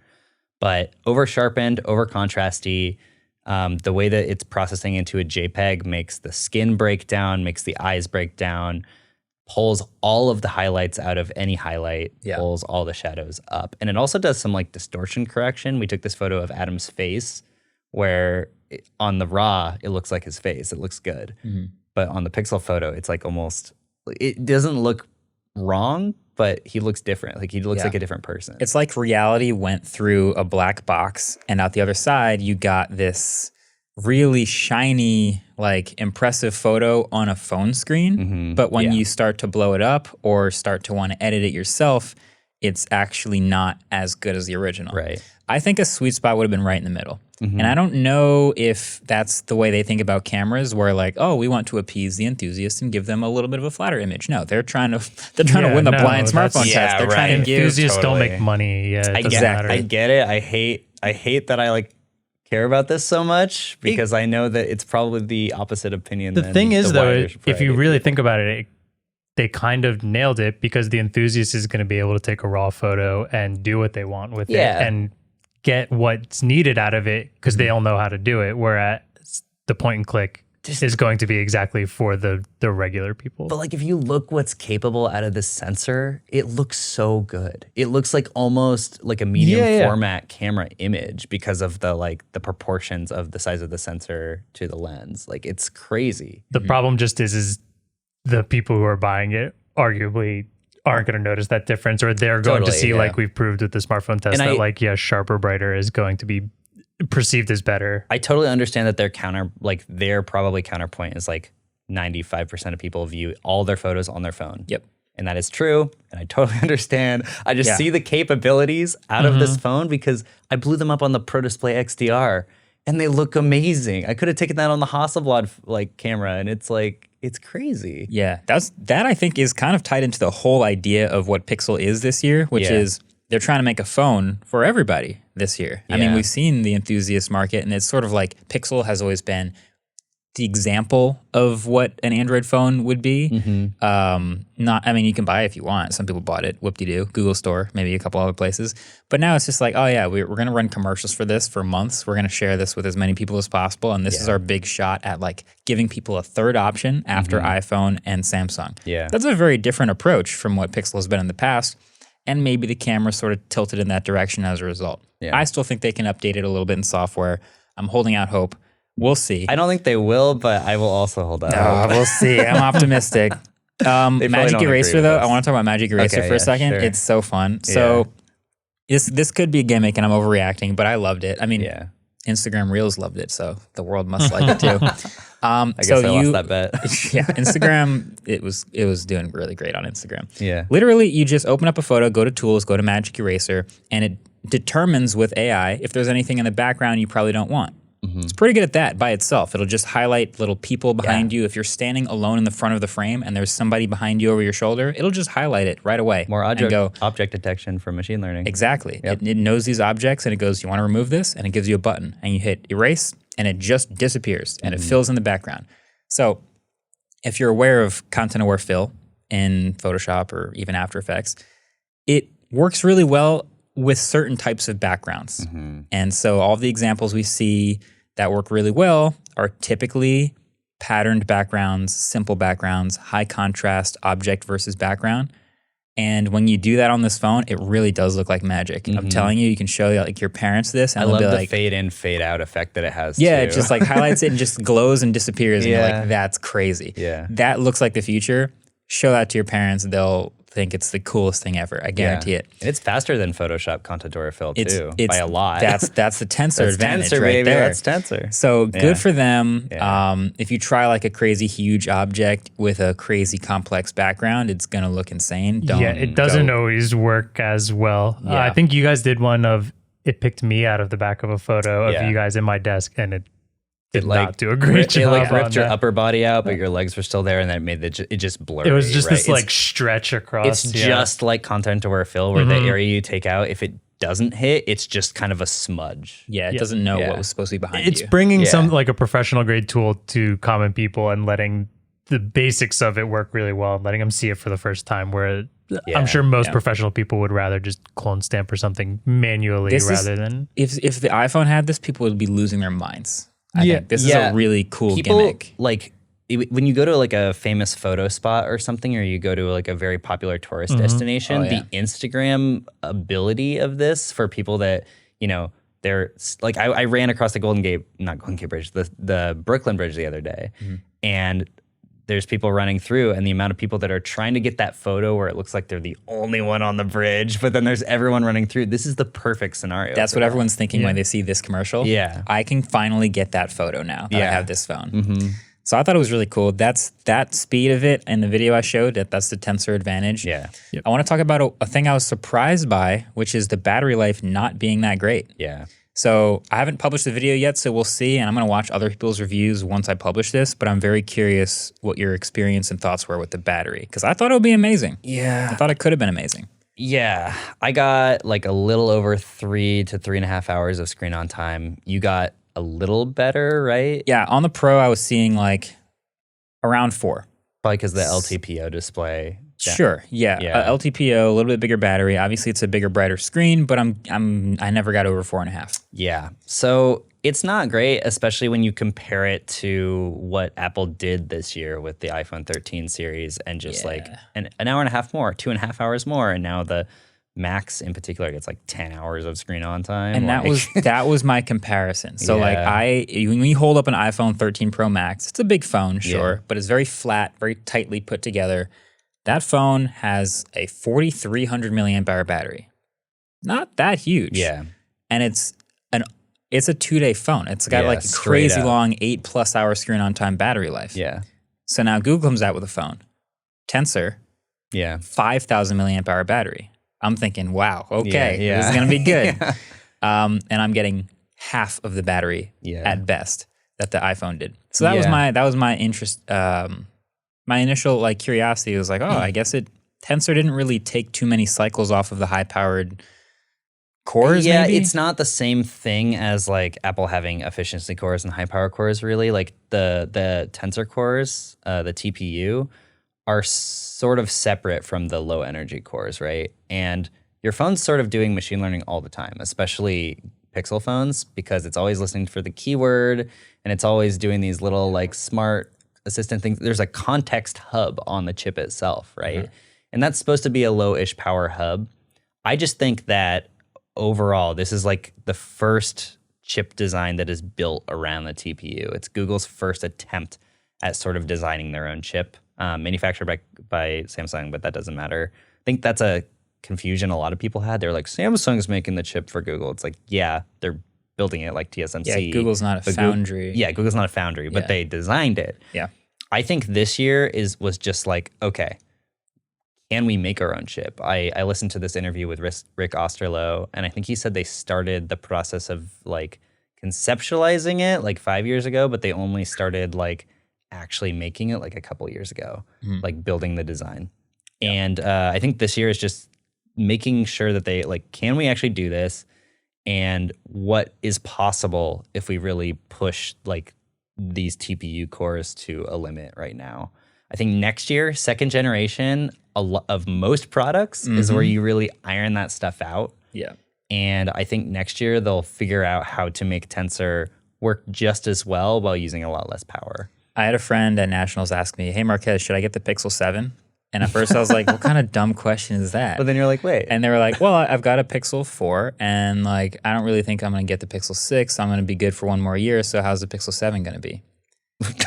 [SPEAKER 4] But over-sharpened, over-contrasty, the way that it's processing into a JPEG makes the skin break down, makes the eyes break down, pulls all of the highlights out of any highlight, pulls all the shadows up. And it also does some like distortion correction. We took this photo of Adam's face where on the RAW, it looks like his face. It looks good. But on the Pixel photo, it's like almost, it doesn't look wrong, but he looks different. Like he looks like a different person.
[SPEAKER 2] It's like reality went through a black box, and out the other side, you got this really shiny, like impressive photo on a phone screen. But when you start to blow it up or start to want to edit it yourself, it's actually not as good as the original.
[SPEAKER 4] Right.
[SPEAKER 2] I think a sweet spot would have been right in the middle. And I don't know if that's the way they think about cameras, where like, oh, we want to appease the enthusiast and give them a little bit of a flatter image. No, they're trying to win the blind smartphone test. They're trying to give
[SPEAKER 1] enthusiasts don't make money. Yeah,
[SPEAKER 4] I get it. I hate that I like care about this so much because I know that it's probably the opposite opinion.
[SPEAKER 1] The thing is, though, if you really think about it, they kind of nailed it because the enthusiast is going to be able to take a raw photo and do what they want with it and get what's needed out of it because they all know how to do it. Whereas the point and click is going to be exactly for the regular people.
[SPEAKER 4] But like if you look what's capable out of this sensor, it looks so good. It looks like almost like a medium format camera image because of the proportions of the size of the sensor to the lens. Like it's crazy.
[SPEAKER 1] The problem just is the people who are buying it arguably aren't going to notice that difference, or they're going to see like we've proved with the smartphone test that sharper, brighter is going to be perceived as better.
[SPEAKER 4] I totally understand that their probably counterpoint is like 95% of people view all their photos on their phone.
[SPEAKER 2] Yep.
[SPEAKER 4] And that is true. And I totally understand. I just see the capabilities out of this phone because I blew them up on the Pro Display XDR and they look amazing. I could have taken that on the Hasselblad like camera and it's like, it's crazy.
[SPEAKER 2] Yeah, that I think is kind of tied into the whole idea of what Pixel is this year, which is they're trying to make a phone for everybody this year. I mean, we've seen the enthusiast market, and it's sort of like Pixel has always been the example of what an Android phone would be. You can buy it if you want. Some people bought it, whoop-de-doo, Google Store, maybe a couple other places. But now it's just like, oh yeah, we're going to run commercials for this for months. We're going to share this with as many people as possible. And this is our big shot at like giving people a third option after iPhone and Samsung.
[SPEAKER 4] Yeah.
[SPEAKER 2] That's a very different approach from what Pixel has been in the past. And maybe the camera sort of tilted in that direction as a result. Yeah. I still think they can update it a little bit in software. I'm holding out hope. We'll see.
[SPEAKER 4] I don't think they will, but I will also hold out.
[SPEAKER 2] We'll see. I'm optimistic. Magic Eraser, though. I want to talk about Magic Eraser for a second. Sure. It's so fun. So this could be a gimmick, and I'm overreacting, but I loved it. I mean, Instagram Reels loved it, so the world must like it too.
[SPEAKER 4] I guess I lost that bet.
[SPEAKER 2] Yeah, Instagram, it was doing really great on Instagram.
[SPEAKER 4] Yeah.
[SPEAKER 2] Literally, you just open up a photo, go to Tools, go to Magic Eraser, and it determines with AI if there's anything in the background you probably don't want. It's pretty good at that by itself. It'll just highlight little people behind you. If you're standing alone in the front of the frame and there's somebody behind you over your shoulder, it'll just highlight it right away.
[SPEAKER 4] More object detection for machine learning.
[SPEAKER 2] Exactly.
[SPEAKER 4] Yep.
[SPEAKER 2] It knows these objects and it goes, you want to remove this? And it gives you a button and you hit erase and it just disappears and it fills in the background. So if you're aware of content-aware fill in Photoshop or even After Effects, it works really well with certain types of backgrounds. And so all the examples we see that work really well are typically patterned backgrounds, simple backgrounds, high contrast object versus background. And when you do that on this phone, it really does look like magic. I'm telling you, you can show like your parents this, and
[SPEAKER 4] I love
[SPEAKER 2] be
[SPEAKER 4] the
[SPEAKER 2] like,
[SPEAKER 4] fade in, fade out effect that it has.
[SPEAKER 2] Yeah,
[SPEAKER 4] too.
[SPEAKER 2] it just like highlights it and just glows and disappears. And you're like, that's crazy.
[SPEAKER 4] Yeah,
[SPEAKER 2] that looks like the future. Show that to your parents, they'll think it's the coolest thing ever. I guarantee it.
[SPEAKER 4] And it's faster than Photoshop contour fill too, by a lot.
[SPEAKER 2] That's the Tensor advantage
[SPEAKER 4] Tensor,
[SPEAKER 2] right
[SPEAKER 4] baby.
[SPEAKER 2] there.
[SPEAKER 4] That's Tensor.
[SPEAKER 2] So good for them.
[SPEAKER 4] Yeah.
[SPEAKER 2] If you try like a crazy huge object with a crazy complex background, it's gonna look insane.
[SPEAKER 1] It doesn't always work as well.
[SPEAKER 2] Yeah.
[SPEAKER 1] I think you guys did one of it picked me out of the back of a photo of you guys in my desk, and it did not do a great job.
[SPEAKER 4] It like ripped
[SPEAKER 1] on
[SPEAKER 4] your
[SPEAKER 1] that.
[SPEAKER 4] upper body out, but your legs were still there, and then it made it just blurry.
[SPEAKER 1] It was just
[SPEAKER 4] right?
[SPEAKER 1] this like stretch across.
[SPEAKER 4] It's just like content-aware fill, where the area you take out, if it doesn't hit, it's just kind of a smudge.
[SPEAKER 2] Yeah, it doesn't know what was supposed to be behind
[SPEAKER 1] It's
[SPEAKER 2] you.
[SPEAKER 1] bringing some like a professional grade tool to common people and letting the basics of it work really well, and letting them see it for the first time. Where I'm sure most professional people would rather just clone stamp or something manually than
[SPEAKER 2] if the iPhone had this, people would be losing their minds. I think this is a really cool gimmick.
[SPEAKER 4] Like when you go to like a famous photo spot or something, or you go to like a very popular tourist destination, the Instagram ability of this for people that, you know, they're like, I ran across the not Golden Gate Bridge, the Brooklyn Bridge the other day, and there's people running through, and the amount of people that are trying to get that photo where it looks like they're the only one on the bridge, but then there's everyone running through. This is the perfect scenario.
[SPEAKER 2] That's what everyone's thinking when they see this commercial.
[SPEAKER 4] Yeah.
[SPEAKER 2] I can finally get that photo now that I have this phone. So I thought it was really cool. That's that speed of it in the video I showed, that's the Tensor advantage.
[SPEAKER 4] Yeah.
[SPEAKER 2] I want to talk about a thing I was surprised by, which is the battery life not being that great.
[SPEAKER 4] Yeah.
[SPEAKER 2] So I haven't published the video yet, so we'll see, and I'm going to watch other people's reviews once I publish this, but I'm very curious what your experience and thoughts were with the battery, because I thought it would be amazing.
[SPEAKER 4] Yeah.
[SPEAKER 2] I thought it could have been amazing.
[SPEAKER 4] Yeah. I got like a little over 3 to 3.5 hours of screen on time. You got a little better, right?
[SPEAKER 2] Yeah, on the Pro, I was seeing like around 4.
[SPEAKER 4] Probably because the LTPO display.
[SPEAKER 2] Sure. Yeah. LTPO, a little bit bigger battery. Obviously, it's a bigger, brighter screen, but I never got over 4.5.
[SPEAKER 4] Yeah. So it's not great, especially when you compare it to what Apple did this year with the iPhone 13 series, and just like an hour and a half more, 2.5 hours more, and now the Max in particular gets like 10 hours of screen on time.
[SPEAKER 2] And that was my comparison. So like when we hold up an iPhone 13 Pro Max, it's a big phone, sure, but it's very flat, very tightly put together. That phone has a 4,300 milliamp hour battery. Not that huge.
[SPEAKER 4] Yeah.
[SPEAKER 2] And it's a 2-day phone. It's got like a crazy long 8+ hour screen on time battery life.
[SPEAKER 4] Yeah.
[SPEAKER 2] So now Google comes out with a phone, Tensor, 5,000 milliamp hour battery. I'm thinking, wow, okay, this is gonna be good. And I'm getting half of the battery at best that the iPhone did. So that was my interest. My initial like curiosity was like, oh, I guess Tensor didn't really take too many cycles off of the high powered cores.
[SPEAKER 4] Yeah,
[SPEAKER 2] maybe?
[SPEAKER 4] It's not the same thing as like Apple having efficiency cores and high power cores. Really, like the Tensor cores, the TPU, are sort of separate from the low energy cores, right? And your phone's sort of doing machine learning all the time, especially Pixel phones, because it's always listening for the keyword and it's always doing these little like smart assistant things. There's a context hub on the chip itself, right? And that's supposed to be a low-ish power hub. I just think that overall, this is like the first chip design that is built around the TPU. It's Google's first attempt at sort of designing their own chip, manufactured by Samsung, but that doesn't matter. I think that's a confusion a lot of people had. They're like, Samsung's making the chip for Google. It's like, yeah, they're building it like TSMC.
[SPEAKER 2] Yeah, Google's not a foundry.
[SPEAKER 4] Google's not a foundry, but they designed it.
[SPEAKER 2] Yeah.
[SPEAKER 4] I think this year was just like, okay, can we make our own chip? I listened to this interview with Rick Osterloh, and I think he said they started the process of like conceptualizing it like 5 years ago, but they only started like actually making it like a couple years ago, like building the design. Yeah. And I think this year is just making sure that they like, can we actually do this? And what is possible if we really push like these TPU cores to a limit right now? I think next year, second generation of most products is where you really iron that stuff out.
[SPEAKER 2] Yeah.
[SPEAKER 4] And I think next year they'll figure out how to make Tensor work just as well while using a lot less power.
[SPEAKER 2] I had a friend at Nationals ask me, hey, Marquez, should I get the Pixel 7? And at first I was like, what kind of dumb question is that?
[SPEAKER 4] But then you're like, wait.
[SPEAKER 2] And they were like, well, I've got a Pixel 4, and like, I don't really think I'm going to get the Pixel 6. I'm going to be good for one more year, so how's the Pixel 7 going to be?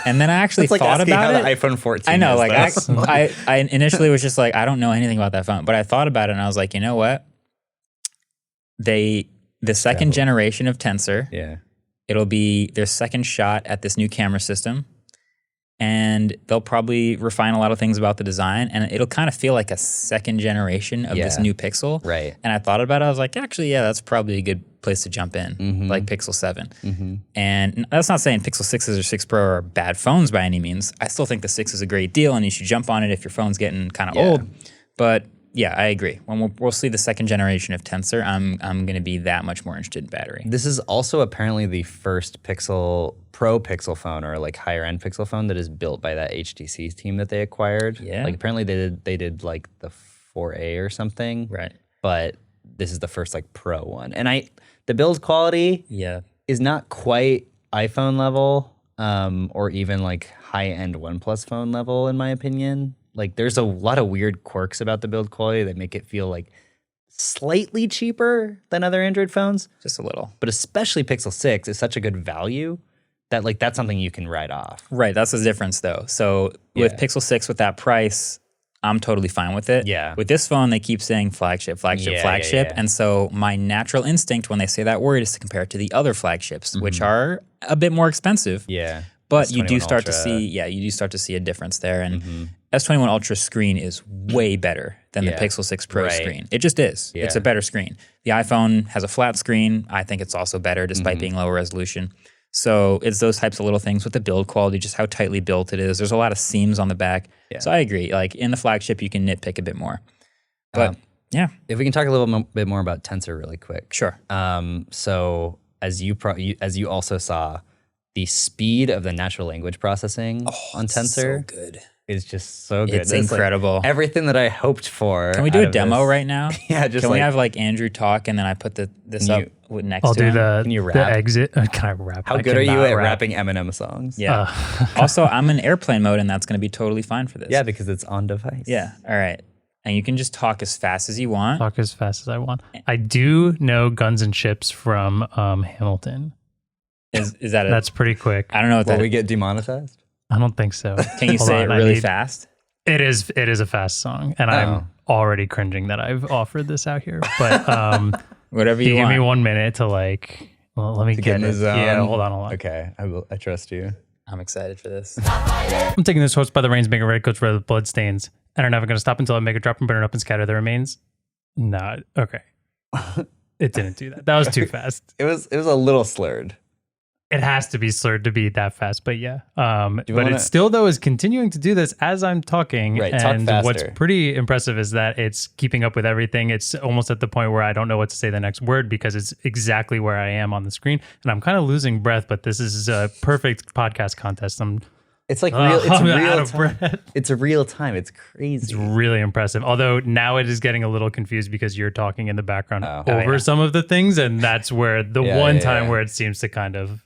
[SPEAKER 2] And then I actually thought about it.
[SPEAKER 4] The iPhone 14
[SPEAKER 2] I know, like
[SPEAKER 4] I
[SPEAKER 2] initially was just like, I don't know anything about that phone. But I thought about it, and I was like, you know what? The second generation of Tensor, it'll be their second shot at this new camera system. And they'll probably refine a lot of things about the design, and it'll kind of feel like a second generation of this new Pixel.
[SPEAKER 4] Right.
[SPEAKER 2] And I thought about it. I was like, actually, yeah, that's probably a good place to jump in, like Pixel 7. And that's not saying Pixel 6s or 6 Pro are bad phones by any means. I still think the 6 is a great deal, and you should jump on it if your phone's getting kind of old. But yeah, I agree. When we'll see the second generation of Tensor, I'm going to be that much more interested in battery.
[SPEAKER 4] This is also apparently the first Pro Pixel phone, or like higher end Pixel phone, that is built by that HTC team that they acquired.
[SPEAKER 2] Yeah.
[SPEAKER 4] Like apparently they did like the 4A or something.
[SPEAKER 2] Right.
[SPEAKER 4] But this is the first like Pro one. And the build quality is not quite iPhone level, or even like high end OnePlus phone level in my opinion. Like there's a lot of weird quirks about the build quality that make it feel like slightly cheaper than other Android phones.
[SPEAKER 2] Just a little.
[SPEAKER 4] But especially Pixel 6 is such a good value that like that's something you can write off.
[SPEAKER 2] Right, that's the difference though. So with Pixel 6 with that price, I'm totally fine with it.
[SPEAKER 4] Yeah.
[SPEAKER 2] With this phone, they keep saying flagship. And so my natural instinct when they say that word is to compare it to the other flagships, which are a bit more expensive.
[SPEAKER 4] Yeah.
[SPEAKER 2] But you do start to see a difference there. And S21 Ultra screen is way better than the Pixel 6 Pro screen. It just is. Yeah. It's a better screen. The iPhone has a flat screen. I think it's also better despite being lower resolution. So it's those types of little things with the build quality, just how tightly built it is. There's a lot of seams on the back. Yeah. So I agree. Like in the flagship, you can nitpick a bit more. But
[SPEAKER 4] if we can talk a little bit more about Tensor really quick.
[SPEAKER 2] Sure.
[SPEAKER 4] So as you also saw, the speed of the natural language processing on Tensor
[SPEAKER 2] so good.
[SPEAKER 4] Is just so good.
[SPEAKER 2] It's incredible.
[SPEAKER 4] Like everything that I hoped for.
[SPEAKER 2] Can we do a demo right now?
[SPEAKER 4] Yeah, just
[SPEAKER 2] Can we have like Andrew talk and then I put this up next
[SPEAKER 1] I'll
[SPEAKER 2] to him?
[SPEAKER 1] do
[SPEAKER 4] Can you rap?
[SPEAKER 1] the exit. Can I rap?
[SPEAKER 4] How good are you at rapping Eminem songs?
[SPEAKER 2] Yeah. Also, I'm in airplane mode and that's going to be totally fine for this.
[SPEAKER 4] Yeah, because it's on device.
[SPEAKER 2] Yeah. All right. And you can just talk as fast as you want.
[SPEAKER 1] Talk as fast as I want. I do know Guns and Chips from Hamilton.
[SPEAKER 2] Is that it?
[SPEAKER 1] That's pretty quick.
[SPEAKER 2] I don't know what
[SPEAKER 4] Will
[SPEAKER 2] that
[SPEAKER 4] we get demonetized?
[SPEAKER 1] I don't think so.
[SPEAKER 2] Can you say it really fast?
[SPEAKER 1] It is a fast song, and I'm already cringing that I've offered this out here. But
[SPEAKER 2] whatever you want.
[SPEAKER 1] Give me 1 minute to like. Well, let me get
[SPEAKER 4] in the zone.
[SPEAKER 1] Yeah, hold on.
[SPEAKER 4] Okay, I trust you.
[SPEAKER 2] I'm excited for this.
[SPEAKER 1] I'm taking this horse by the reins, making red coats red with blood stains, and are never going to stop until I make a drop and burn it up and scatter the remains. Nah, okay. It didn't do that. That was too fast.
[SPEAKER 4] It was a little slurred.
[SPEAKER 1] It has to be slurred to be that fast, but yeah. It still, though, is continuing to do this as I'm talking.
[SPEAKER 4] Right,
[SPEAKER 1] and
[SPEAKER 4] talk faster.
[SPEAKER 1] What's pretty impressive is that it's keeping up with everything. It's almost at the point where I don't know what to say the next word because it's exactly where I am on the screen. And I'm kind of losing breath, but this is a perfect podcast contest.
[SPEAKER 4] It's like real. It's real time.
[SPEAKER 1] Breath.
[SPEAKER 4] It's real time. It's crazy.
[SPEAKER 1] It's really impressive. Although now it is getting a little confused because you're talking in the background over some of the things, and that's where the one time where it seems to kind of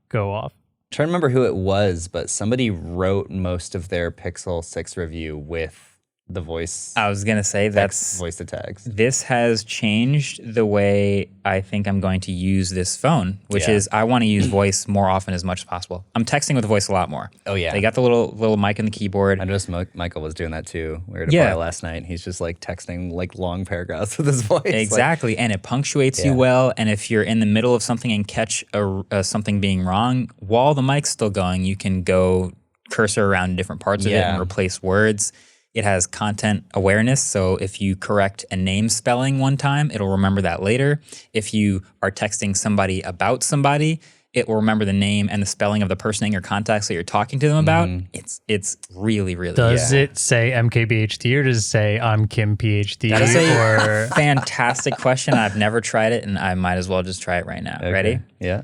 [SPEAKER 1] go off.
[SPEAKER 4] I'm trying to remember who it was, but somebody wrote most of their Pixel 6 review with the voice.
[SPEAKER 2] I was gonna say that's
[SPEAKER 4] voice to text.
[SPEAKER 2] This has changed the way I think I'm going to use this phone, which is I want to use voice more often as much as possible. I'm texting with voice a lot more.
[SPEAKER 4] Oh yeah,
[SPEAKER 2] they got the little mic in the keyboard.
[SPEAKER 4] I noticed Michael was doing that too. We were at a bar last night. He's just like texting like long paragraphs with his voice.
[SPEAKER 2] Exactly, and it punctuates you well. And if you're in the middle of something and catch something being wrong while the mic's still going, you can go cursor around different parts of it and replace words. It has content awareness, so if you correct a name spelling one time, it'll remember that later. If you are texting somebody about somebody, it will remember the name and the spelling of the person in your contacts that you're talking to them about. It's really, really
[SPEAKER 1] Does it say MKBHD or does it say I'm Kim PhD?
[SPEAKER 2] That is a fantastic question. I've never tried it, and I might as well just try it right now. Okay. Ready?
[SPEAKER 4] Yeah.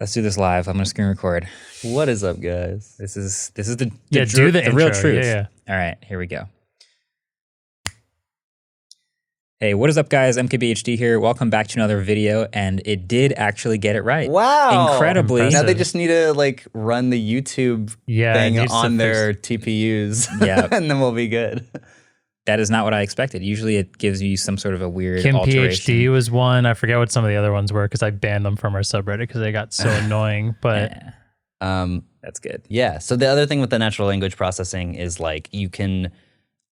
[SPEAKER 2] Let's do this live. I'm going to screen record.
[SPEAKER 4] What is up, guys?
[SPEAKER 2] This is the
[SPEAKER 1] intro,
[SPEAKER 2] real truth.
[SPEAKER 1] Yeah.
[SPEAKER 2] All right, here we go. Hey, what is up, guys? MKBHD here. Welcome back to another video, and it did actually get it right.
[SPEAKER 4] Wow.
[SPEAKER 2] Incredibly.
[SPEAKER 4] Impressive. Now they just need to like run the YouTube thing on their TPUs, and then we'll be good.
[SPEAKER 2] That is not what I expected. Usually it gives you some sort of a weird
[SPEAKER 1] Kim
[SPEAKER 2] alteration.
[SPEAKER 1] PhD was one. I forget what some of the other ones were because I banned them from our subreddit because they got so annoying. But
[SPEAKER 2] that's good.
[SPEAKER 4] Yeah. So the other thing with the natural language processing is like you can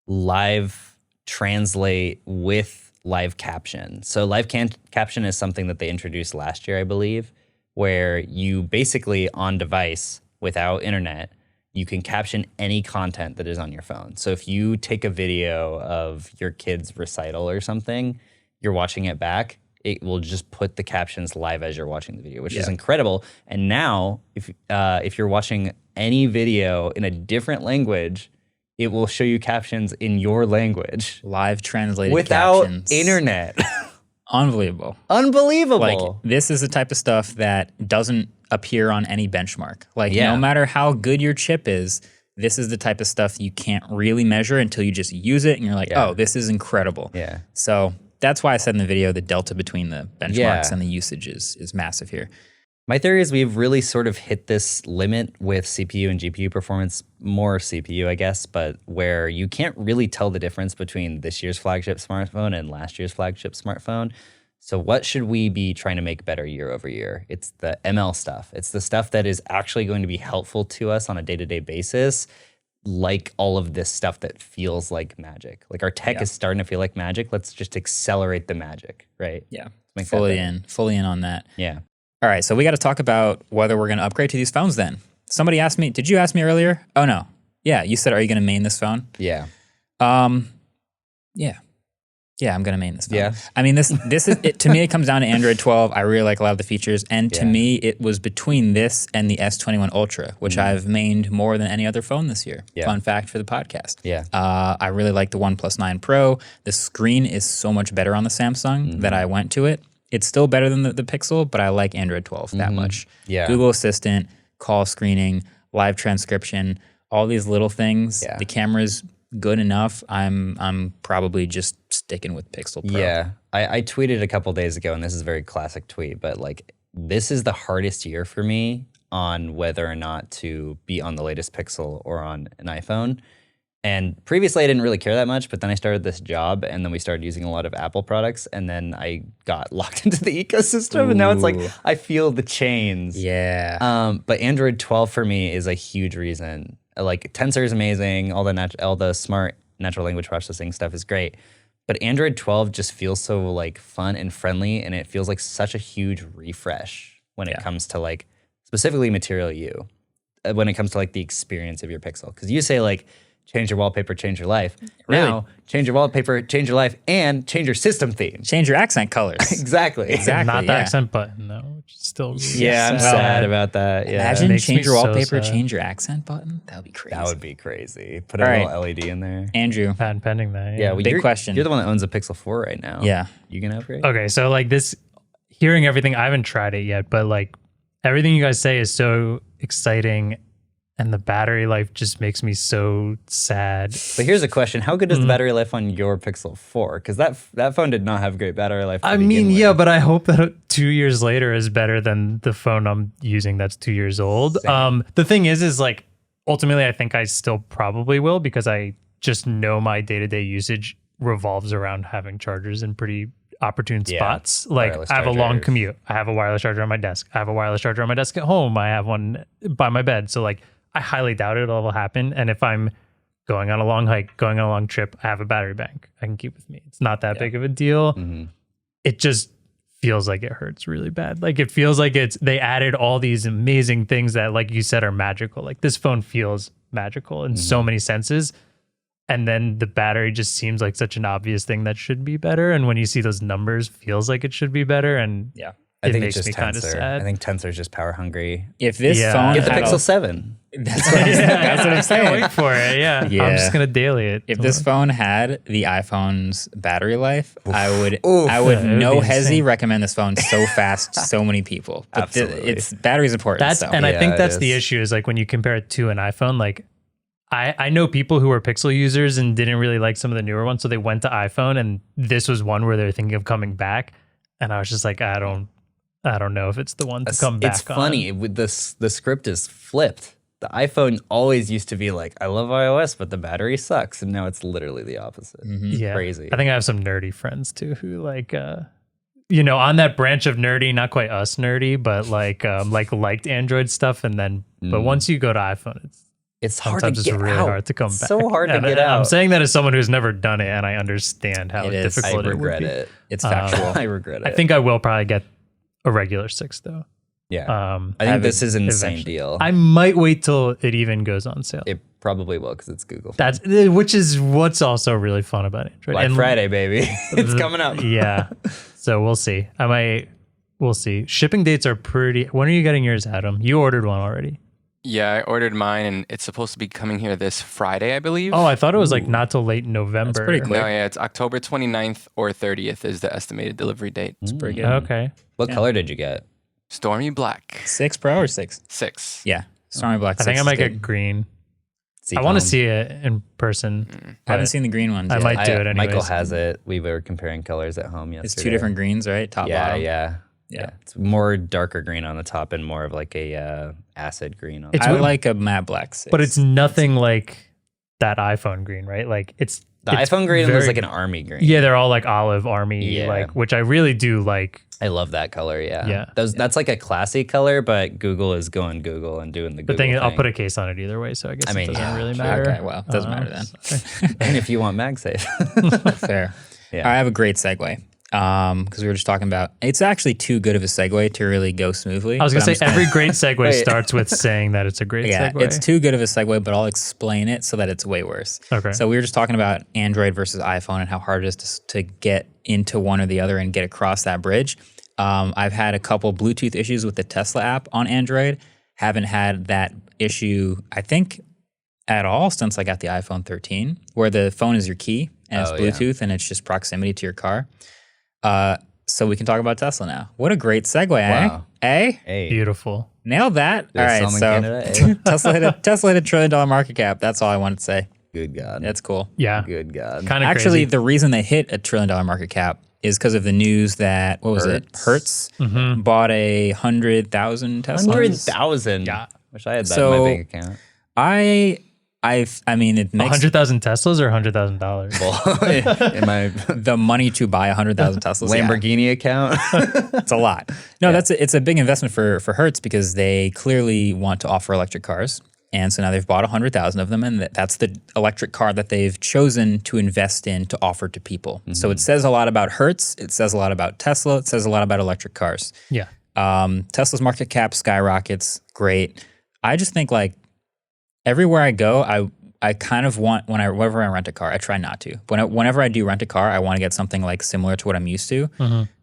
[SPEAKER 4] live translate with live caption. So live caption is something that they introduced last year, I believe, where you basically on device without internet, you can caption any content that is on your phone. So if you take a video of your kid's recital or something, you're watching it back, it will just put the captions live as you're watching the video, which is incredible. And now, if you're watching any video in a different language, it will show you captions in your language.
[SPEAKER 2] Live translated
[SPEAKER 4] without
[SPEAKER 2] captions.
[SPEAKER 4] Internet.
[SPEAKER 2] Unbelievable.
[SPEAKER 4] Unbelievable.
[SPEAKER 2] Like, this is the type of stuff that doesn't appear on any benchmark. Like, no matter how good your chip is, this is the type of stuff you can't really measure until you just use it and you're like, oh, this is incredible.
[SPEAKER 4] Yeah.
[SPEAKER 2] So that's why I said in the video, the delta between the benchmarks and the usage is massive here.
[SPEAKER 4] My theory is we've really sort of hit this limit with CPU and GPU performance, more CPU, I guess, but where you can't really tell the difference between this year's flagship smartphone and last year's flagship smartphone. So what should we be trying to make better year over year? It's the ML stuff. It's the stuff that is actually going to be helpful to us on a day-to-day basis, like all of this stuff that feels like magic. Like our tech is starting to feel like magic. Let's just accelerate the magic, right?
[SPEAKER 2] Yeah, fully in on that.
[SPEAKER 4] Yeah.
[SPEAKER 2] All right, so we got to talk about whether we're going to upgrade to these phones then. Somebody asked me, did you ask me earlier? Oh, no. Yeah, you said, are you going to main this phone?
[SPEAKER 4] Yeah.
[SPEAKER 2] Yeah, I'm going to main this phone.
[SPEAKER 4] Yeah.
[SPEAKER 2] I mean, this is, to me, it comes down to Android 12. I really like a lot of the features. And to me, it was between this and the S21 Ultra, which I've mained more than any other phone this year.
[SPEAKER 4] Yeah.
[SPEAKER 2] Fun fact for the podcast.
[SPEAKER 4] Yeah.
[SPEAKER 2] I really like the OnePlus 9 Pro. The screen is so much better on the Samsung that I went to it. It's still better than the Pixel, but I like Android 12 that much.
[SPEAKER 4] Yeah.
[SPEAKER 2] Google Assistant, call screening, live transcription, all these little things.
[SPEAKER 4] Yeah.
[SPEAKER 2] The camera's good enough. I'm probably just sticking with Pixel Pro.
[SPEAKER 4] Yeah. I tweeted a couple days ago, and this is a very classic tweet, but like this is the hardest year for me on whether or not to be on the latest Pixel or on an iPhone. And previously I didn't really care that much, but then I started this job and then we started using a lot of Apple products and then I got locked into the ecosystem and now it's like, I feel the chains.
[SPEAKER 2] Yeah.
[SPEAKER 4] But Android 12 for me is a huge reason. Like Tensor is amazing. All the smart natural language processing stuff is great. But Android 12 just feels so like fun and friendly and it feels like such a huge refresh when it comes to like specifically Material U, when it comes to like the experience of your Pixel. Because you say like, change your wallpaper, change your life.
[SPEAKER 2] Really?
[SPEAKER 4] Now, change your wallpaper, change your life, and change your system theme.
[SPEAKER 2] Change your accent colors.
[SPEAKER 4] Exactly.
[SPEAKER 1] Not the accent button, though, which is still really
[SPEAKER 4] I'm sad about that. Yeah.
[SPEAKER 2] Imagine change your wallpaper, change your accent button. That would be crazy.
[SPEAKER 4] That would be crazy. Put a little LED in there.
[SPEAKER 2] Andrew.
[SPEAKER 1] Patent pending that.
[SPEAKER 4] Yeah, well,
[SPEAKER 2] big question.
[SPEAKER 4] You're the one that owns a Pixel 4 right now.
[SPEAKER 2] Yeah.
[SPEAKER 4] You gonna upgrade?
[SPEAKER 1] Okay, so like this, hearing everything, I haven't tried it yet, but like everything you guys say is so exciting. And the battery life just makes me so sad.
[SPEAKER 4] But here's a question. How good is the battery life on your Pixel 4? Because that phone did not have great battery life.
[SPEAKER 1] I mean, yeah, but I hope that 2 years later is better than the phone I'm using that's 2 years old. The thing is like, ultimately, I think I still probably will because I just know my day-to-day usage revolves around having chargers in pretty opportune spots. Like I have a long commute. I have a wireless charger on my desk. I have a wireless charger on my desk at home. I have one by my bed. So like I highly doubt it'll ever happen. And if I'm going on a long hike, going on a long trip, I have a battery bank I can keep with me. It's not that big of a deal. It just feels like it hurts really bad. Like it feels like they added all these amazing things that, like you said, are magical. Like this phone feels magical in so many senses. And then the battery just seems like such an obvious thing that should be better. And when you see those numbers, feels like it should be better. And
[SPEAKER 4] I think
[SPEAKER 1] makes
[SPEAKER 4] it's
[SPEAKER 1] me
[SPEAKER 4] just
[SPEAKER 1] kind of
[SPEAKER 4] Tensor.
[SPEAKER 1] sad.
[SPEAKER 4] I think Tensor is just power hungry.
[SPEAKER 2] If this phone
[SPEAKER 4] Get the
[SPEAKER 2] had
[SPEAKER 4] Pixel 7.
[SPEAKER 2] That's what I'm saying.
[SPEAKER 1] Wait for it. Yeah. I'm just going to daily it.
[SPEAKER 2] If this phone had the iPhone's battery life, I would
[SPEAKER 1] be
[SPEAKER 2] no hesi
[SPEAKER 1] insane.
[SPEAKER 2] recommend this phone so fast to so many people. But
[SPEAKER 4] Absolutely.
[SPEAKER 2] its battery's important.
[SPEAKER 1] I think that's
[SPEAKER 4] it
[SPEAKER 1] the
[SPEAKER 4] is.
[SPEAKER 1] issue is like when you compare it to an iPhone, like I know people who were Pixel users and didn't really like some of the newer ones. So they went to iPhone, and this was one where they're thinking of coming back. And I was just like, I don't know if it's the one to come back on.
[SPEAKER 4] It's funny. With this, the script is flipped. The iPhone always used to be like, I love iOS, but the battery sucks. And now it's literally the opposite.
[SPEAKER 1] Yeah.
[SPEAKER 4] Crazy.
[SPEAKER 1] I think I have some nerdy friends too who like, on that branch of nerdy, not quite us nerdy, but liked Android stuff. And then, but once you go to iPhone,
[SPEAKER 4] it's hard
[SPEAKER 1] sometimes
[SPEAKER 4] to get
[SPEAKER 1] it's really
[SPEAKER 4] out.
[SPEAKER 1] hard to come back.
[SPEAKER 4] So hard to
[SPEAKER 1] And
[SPEAKER 4] get out.
[SPEAKER 1] I'm saying that as someone who's never done it, and I understand how
[SPEAKER 2] It is.
[SPEAKER 1] difficult
[SPEAKER 4] I
[SPEAKER 1] it would
[SPEAKER 4] regret
[SPEAKER 1] be.
[SPEAKER 4] it.
[SPEAKER 2] It's factual.
[SPEAKER 4] I regret it.
[SPEAKER 1] I think I will probably get a regular 6 though.
[SPEAKER 4] Yeah. I think this is an insane
[SPEAKER 1] eventually.
[SPEAKER 4] deal.
[SPEAKER 1] I might wait till it even goes on sale.
[SPEAKER 4] It probably will because it's Google.
[SPEAKER 1] Which is what's also really fun about Android.
[SPEAKER 4] Black Friday, baby. It's coming up.
[SPEAKER 1] Yeah. So we'll see. We'll see. Shipping dates are pretty. When are you getting yours, Adam? You ordered one already.
[SPEAKER 5] Yeah, I ordered mine, and it's supposed to be coming here this Friday, I believe.
[SPEAKER 1] Oh, I thought it was like not till late November.
[SPEAKER 2] That's pretty quick.
[SPEAKER 5] No, yeah, it's October 29th or 30th is the estimated delivery date.
[SPEAKER 2] It's pretty good.
[SPEAKER 1] Okay.
[SPEAKER 4] What color did you get?
[SPEAKER 5] Stormy Black.
[SPEAKER 2] 6 Pro or 6?
[SPEAKER 5] 6.
[SPEAKER 2] Yeah. Stormy Black 6
[SPEAKER 1] I think I might
[SPEAKER 2] is good.
[SPEAKER 1] get green. I
[SPEAKER 4] Seafoam.
[SPEAKER 1] want to see it in person.
[SPEAKER 2] I haven't seen the green ones
[SPEAKER 1] I
[SPEAKER 2] yet.
[SPEAKER 1] might do it anyways.
[SPEAKER 4] Michael has it. We were comparing colors at home yesterday.
[SPEAKER 2] It's 2 different greens, right? Top, bottom.
[SPEAKER 4] Yeah.
[SPEAKER 2] Yeah.
[SPEAKER 4] It's more darker green on the top and more of like a acid green on the
[SPEAKER 1] It's
[SPEAKER 2] I
[SPEAKER 1] what-
[SPEAKER 2] like a matte black 6.
[SPEAKER 1] But it's nothing like that iPhone green, right? Like it's
[SPEAKER 4] The iPhone green
[SPEAKER 1] very-
[SPEAKER 4] was like an army green.
[SPEAKER 1] Yeah, they're all like olive army,
[SPEAKER 4] Yeah.
[SPEAKER 1] like which I really do like.
[SPEAKER 4] I love that color. Yeah.
[SPEAKER 1] Yeah.
[SPEAKER 4] That's like a classy color, but Google is going Google and doing the Google
[SPEAKER 1] But then I'll
[SPEAKER 4] thing.
[SPEAKER 1] put a case on it either way, so I guess
[SPEAKER 4] I mean,
[SPEAKER 1] it doesn't
[SPEAKER 4] yeah,
[SPEAKER 1] really
[SPEAKER 4] sure.
[SPEAKER 1] matter.
[SPEAKER 2] Okay, well, it doesn't matter then.
[SPEAKER 4] And if you want MagSafe.
[SPEAKER 2] Fair.
[SPEAKER 4] Yeah.
[SPEAKER 2] I have a great segue. Because we were just talking about, it's actually too good of a segue to really go smoothly.
[SPEAKER 1] I was gonna
[SPEAKER 2] but I'm
[SPEAKER 1] say
[SPEAKER 2] just
[SPEAKER 1] every great segue
[SPEAKER 4] Wait.
[SPEAKER 1] starts with saying that it's a great
[SPEAKER 2] yeah,
[SPEAKER 1] segue.
[SPEAKER 2] it's too good of a segue, but I'll explain it so that it's way worse.
[SPEAKER 1] Okay.
[SPEAKER 2] So we were just talking about Android versus iPhone and how hard it is to get into one or the other and get across that bridge. I've had a couple Bluetooth issues with the Tesla app on Android. Haven't had that issue, I think, at all since I got the iPhone 13, where the phone is your key and it's Bluetooth and it's just proximity to your car. So we can talk about Tesla now. What a great segue,
[SPEAKER 4] Wow.
[SPEAKER 2] eh?
[SPEAKER 4] Hey.
[SPEAKER 1] Beautiful.
[SPEAKER 2] Nailed that. All right,
[SPEAKER 4] some in
[SPEAKER 2] so
[SPEAKER 4] Canada, eh?
[SPEAKER 2] Tesla hit $1 trillion market cap. That's all I wanted to say.
[SPEAKER 4] Good God.
[SPEAKER 2] That's cool.
[SPEAKER 1] Yeah.
[SPEAKER 4] Good God.
[SPEAKER 1] Kind of
[SPEAKER 2] Actually,
[SPEAKER 1] crazy.
[SPEAKER 2] the reason they hit $1 trillion market cap is because of the news that, what was it? Hertz bought 100,000 Teslas.
[SPEAKER 4] 100,000.
[SPEAKER 1] Yeah.
[SPEAKER 4] Wish I had that
[SPEAKER 2] So-
[SPEAKER 4] in my bank account.
[SPEAKER 2] I mean, it makes
[SPEAKER 1] 100,000 Teslas or $100,000?
[SPEAKER 4] In my
[SPEAKER 2] the money to buy 100,000 Teslas. Yeah,
[SPEAKER 4] Lamborghini account.
[SPEAKER 2] it's a lot. No, it's a big investment for Hertz because they clearly want to offer electric cars. And so now they've bought 100,000 of them, and that's the electric car that they've chosen to invest in to offer to people. So it says a lot about Hertz. It says a lot about Tesla. It says a lot about electric cars.
[SPEAKER 1] Yeah.
[SPEAKER 2] Tesla's market cap skyrockets. Great. I just think like everywhere I go, I kind of want whenever I rent a car, I try not to. Whenever I do rent a car, I want to get something like similar to what I'm used to.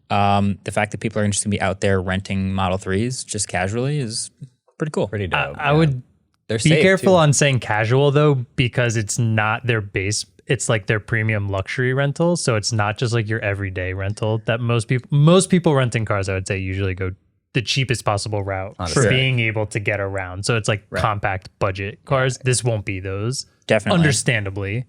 [SPEAKER 2] The fact that people are just going to be out there renting Model 3s just casually is pretty cool.
[SPEAKER 4] Pretty dope.
[SPEAKER 1] I would
[SPEAKER 4] They're
[SPEAKER 1] be
[SPEAKER 4] safe,
[SPEAKER 1] careful
[SPEAKER 4] too.
[SPEAKER 1] on saying casual though, because it's not their base. It's like their premium luxury rental. So it's not just like your everyday rental that most people renting cars, I would say, usually go the cheapest possible route for being able to get around. So it's like compact budget cars. This won't be those.
[SPEAKER 2] Definitely.
[SPEAKER 1] Understandably.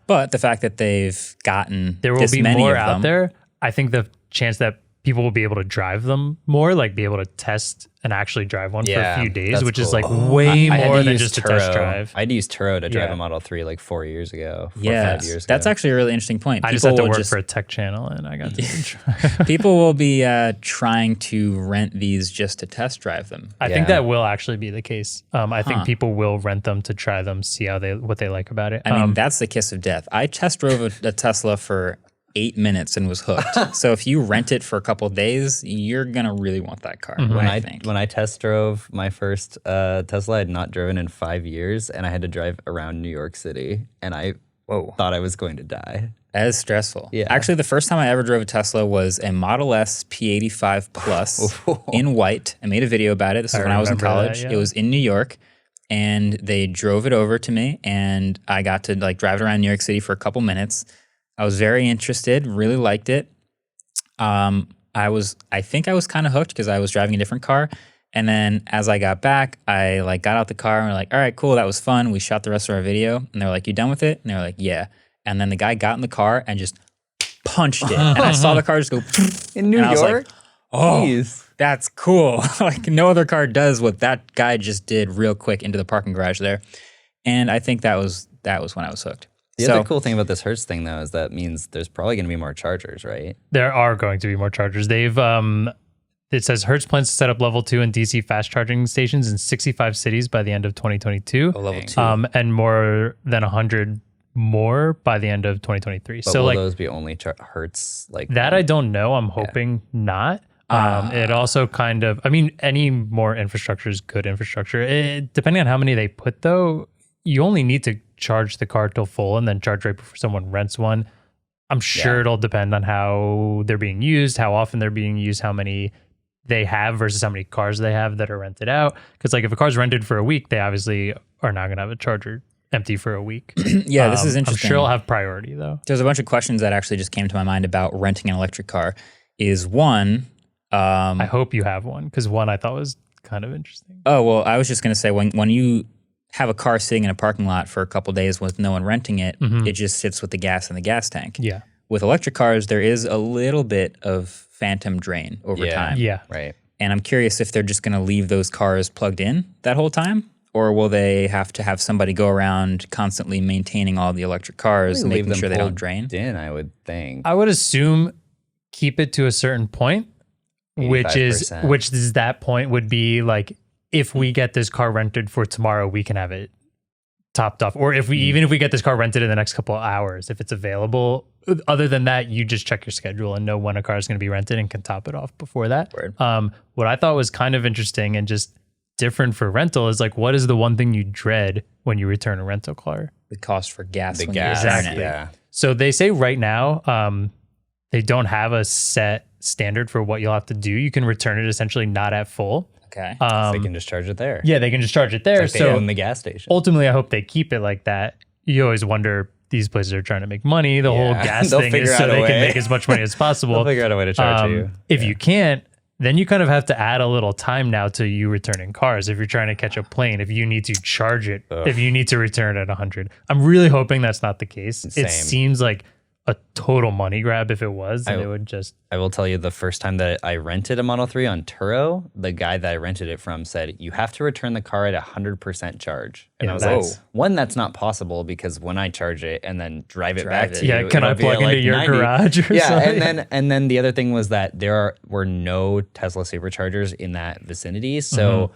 [SPEAKER 2] But the fact that they've gotten
[SPEAKER 1] There will
[SPEAKER 2] this
[SPEAKER 1] be
[SPEAKER 2] many
[SPEAKER 1] more
[SPEAKER 2] of
[SPEAKER 1] out
[SPEAKER 2] them,
[SPEAKER 1] there. I think the chance that people will be able to drive them more, like be able to test and actually drive one for a few days, which is like way more than just a test drive.
[SPEAKER 4] I had to use Turo to drive a Model 3 like 4 years ago. 5 years ago.
[SPEAKER 2] That's actually a really interesting point.
[SPEAKER 1] I just had to work for a tech channel and I got to
[SPEAKER 2] people will be trying to rent these just to test drive them.
[SPEAKER 1] I think that will actually be the case. I think people will rent them to try them, see what they like about it.
[SPEAKER 2] I mean, that's the kiss of death. I test drove a Tesla for 8 minutes and was hooked. So if you rent it for a couple of days, you're gonna really want that car.
[SPEAKER 4] When I test drove my first Tesla, I had not driven in 5 years, and I had to drive around New York City, and I thought I was going to die.
[SPEAKER 2] That is stressful.
[SPEAKER 4] Yeah.
[SPEAKER 2] Actually, the first time I ever drove a Tesla was a Model S P85 Plus in white. I made a video about it. This is when I was in college. It was in New York, and they drove it over to me, and I got to like drive it around New York City for a couple minutes. I was very interested, really liked it. I think I was kind of hooked because I was driving a different car. And then as I got back, I like got out the car and we're like, all right, cool, that was fun. We shot the rest of our video. And they're like, you done with it? And they were like, yeah. And then the guy got in the car and just punched it. And I saw the car just go
[SPEAKER 4] in New York.
[SPEAKER 2] I was like, oh,
[SPEAKER 4] Jeez.
[SPEAKER 2] That's cool. Like no other car does what that guy just did real quick into the parking garage there. And I think that was when I was hooked.
[SPEAKER 4] The other cool thing about this Hertz thing, though, is that means there's probably going to be more chargers, right?
[SPEAKER 1] There are going to be more chargers. They've it says Hertz plans to set up level 2 and DC fast charging stations in 65 cities by the end of 2022.
[SPEAKER 2] Oh, level 2.
[SPEAKER 1] And more than 100 more by the end of 2023.
[SPEAKER 4] But
[SPEAKER 1] so
[SPEAKER 4] will
[SPEAKER 1] like
[SPEAKER 4] those be only Hertz like
[SPEAKER 1] that? I don't know. I'm hoping not. It also kind of, I mean, any more infrastructure is good infrastructure. Depending on how many they put, though, you only need to charge the car till full and then charge right before someone rents one. I'm sure it'll depend on how they're being used, how often they're being used, how many they have versus how many cars they have that are rented out. Because like if a car's rented for a week, they obviously are not going to have a charger empty for a week.
[SPEAKER 2] Yeah, this is interesting.
[SPEAKER 1] I'm sure it'll have priority though.
[SPEAKER 2] There's a bunch of questions that actually just came to my mind about renting an electric car. Is one,
[SPEAKER 1] I hope you have one because one I thought was kind of interesting.
[SPEAKER 2] Oh, well, I was just going to say when you have a car sitting in a parking lot for a couple days with no one renting it, it just sits with the gas in the gas tank.
[SPEAKER 1] Yeah.
[SPEAKER 2] With electric cars, there is a little bit of phantom drain over time.
[SPEAKER 1] Yeah.
[SPEAKER 4] Right.
[SPEAKER 2] And I'm curious if they're just going to leave those cars plugged in that whole time, or will they have to have somebody go around constantly maintaining all the electric cars and making sure they don't drain?
[SPEAKER 4] In, I would think.
[SPEAKER 1] I would assume keep it to a certain point,
[SPEAKER 4] 85%.
[SPEAKER 1] which is that point would be like, if we get this car rented for tomorrow, we can have it topped off. Or if we even if we get this car rented in the next couple of hours, if it's available. Other than that, you just check your schedule and know when a car is going to be rented and can top it off before that. What I thought was kind of interesting and just different for rental is like, what is the one thing you dread when you return a rental car?
[SPEAKER 2] The cost for gas.
[SPEAKER 1] Exactly.
[SPEAKER 4] Yeah.
[SPEAKER 1] So they say right now, they don't have a set standard for what you'll have to do. You can return it essentially not at full.
[SPEAKER 2] Okay.
[SPEAKER 4] They can just charge it there.
[SPEAKER 1] Yeah, they can just charge it there.
[SPEAKER 4] Like so in the gas station.
[SPEAKER 1] Ultimately, I hope they keep it like that. You always wonder, these places are trying to make money. The whole gas thing is so they can make as much money as possible.
[SPEAKER 4] They'll figure out a way to charge you.
[SPEAKER 1] If you can't, then you kind of have to add a little time now to you returning cars. If you're trying to catch a plane, if you need to charge it, if you need to return it at 100. I'm really hoping that's not the case.
[SPEAKER 4] Same.
[SPEAKER 1] It seems like a total money grab if it was, and it would just...
[SPEAKER 4] I will tell you, the first time that I rented a Model 3 on Turo, the guy that I rented it from said, you have to return the car at 100% charge. And I was like, one, that's not possible because when I charge it and then drive it back to you,
[SPEAKER 1] can I plug into your
[SPEAKER 4] 90.
[SPEAKER 1] garage or something?
[SPEAKER 4] And then the other thing was that were no Tesla superchargers in that vicinity. So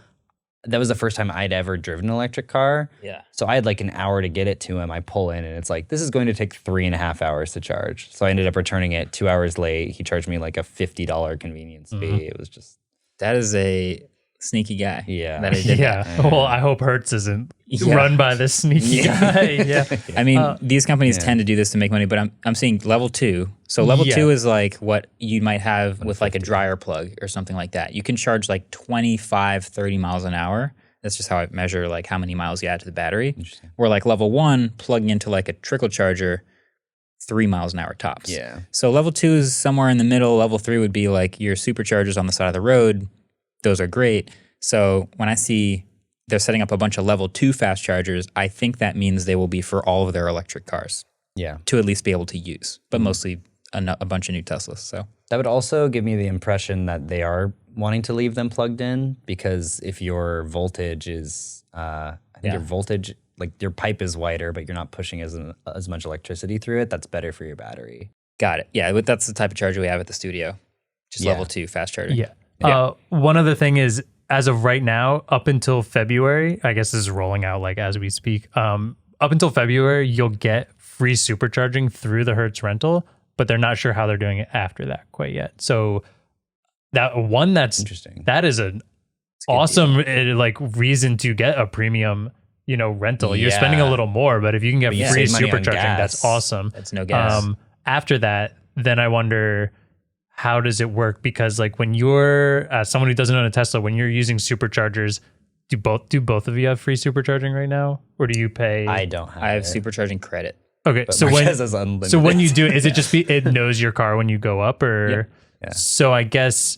[SPEAKER 4] that was the first time I'd ever driven an electric car.
[SPEAKER 2] Yeah.
[SPEAKER 4] So I had like an hour to get it to him. I pull in and it's like, this is going to take 3.5 hours to charge. So I ended up returning it 2 hours late. He charged me like a $50 convenience fee. It was just...
[SPEAKER 2] That is a sneaky guy.
[SPEAKER 4] Yeah.
[SPEAKER 2] That he did that.
[SPEAKER 1] Well, I hope Hertz isn't run by this sneaky guy.
[SPEAKER 2] I mean, these companies tend to do this to make money, but I'm seeing level 2. So level 2 is like what you might have with like a dryer plug or something like that. You can charge like 25, 30 miles an hour. That's just how I measure like how many miles you add to the battery. Where like level 1, plugging into like a trickle charger, 3 miles an hour tops.
[SPEAKER 4] Yeah.
[SPEAKER 2] So level 2 is somewhere in the middle. Level 3 would be like your superchargers on the side of the road. Those are great. So when I see they're setting up a bunch of level 2 fast chargers, I think that means they will be for all of their electric cars.
[SPEAKER 4] Yeah.
[SPEAKER 2] To at least be able to use, but mostly a bunch of new Teslas. So
[SPEAKER 4] that would also give me the impression that they are wanting to leave them plugged in, because if your voltage is, I think your voltage, like your pipe is wider, but you're not pushing as much electricity through it, that's better for your battery.
[SPEAKER 2] Got it. Yeah, that's the type of charger we have at the studio. Just level 2 fast charging.
[SPEAKER 1] Yeah. One other thing is, as of right now, up until February, I guess this is rolling out like as we speak. Up until February, you'll get free supercharging through the Hertz rental, but they're not sure how they're doing it after that quite yet. So that's interesting. That is an awesome like reason to get a premium, rental. You're spending a little more, but if you can get free supercharging, that's awesome.
[SPEAKER 2] That's no gas.
[SPEAKER 1] After that, then I wonder, how does it work? Because like when you're someone who doesn't own a Tesla, when you're using superchargers, do both of you have free supercharging right now, or do you pay?
[SPEAKER 4] I don't have.
[SPEAKER 2] I have supercharging credit.
[SPEAKER 1] Okay,
[SPEAKER 4] so
[SPEAKER 1] when you do it, is it just it knows your car when you go up, or?
[SPEAKER 2] Yep.
[SPEAKER 4] Yeah.
[SPEAKER 1] So I guess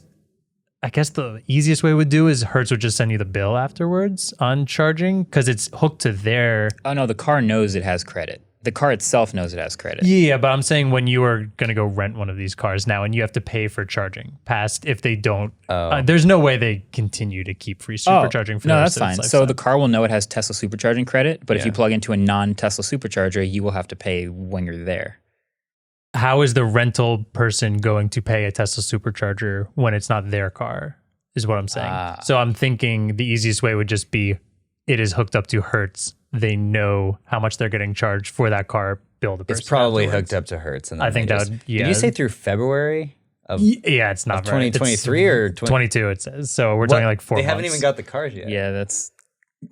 [SPEAKER 1] the easiest way would do is Hertz would just send you the bill afterwards on charging, because it's hooked to their.
[SPEAKER 2] Oh no, the car knows it has credit. The car itself knows it has credit.
[SPEAKER 1] Yeah, but I'm saying when you are going to go rent one of these cars now and you have to pay for charging past, if they don't, there's no way they continue to keep free supercharging for the rest of its lifetime.
[SPEAKER 2] So the car will know it has Tesla supercharging credit, but if you plug into a non-Tesla supercharger, you will have to pay when you're there.
[SPEAKER 1] How is the rental person going to pay a Tesla supercharger when it's not their car, is what I'm saying. So I'm thinking the easiest way would just be, it is hooked up to Hertz. They know how much they're getting charged for that car. Bill the person.
[SPEAKER 4] It's probably
[SPEAKER 1] afterwards.
[SPEAKER 4] hooked up to Hertz. And
[SPEAKER 1] I think that would,
[SPEAKER 4] Did you say through February?
[SPEAKER 1] It's not
[SPEAKER 4] 2023 or
[SPEAKER 1] 22 it says. So we're talking like 4 months.
[SPEAKER 4] They haven't even got the cars yet.
[SPEAKER 2] Yeah, that's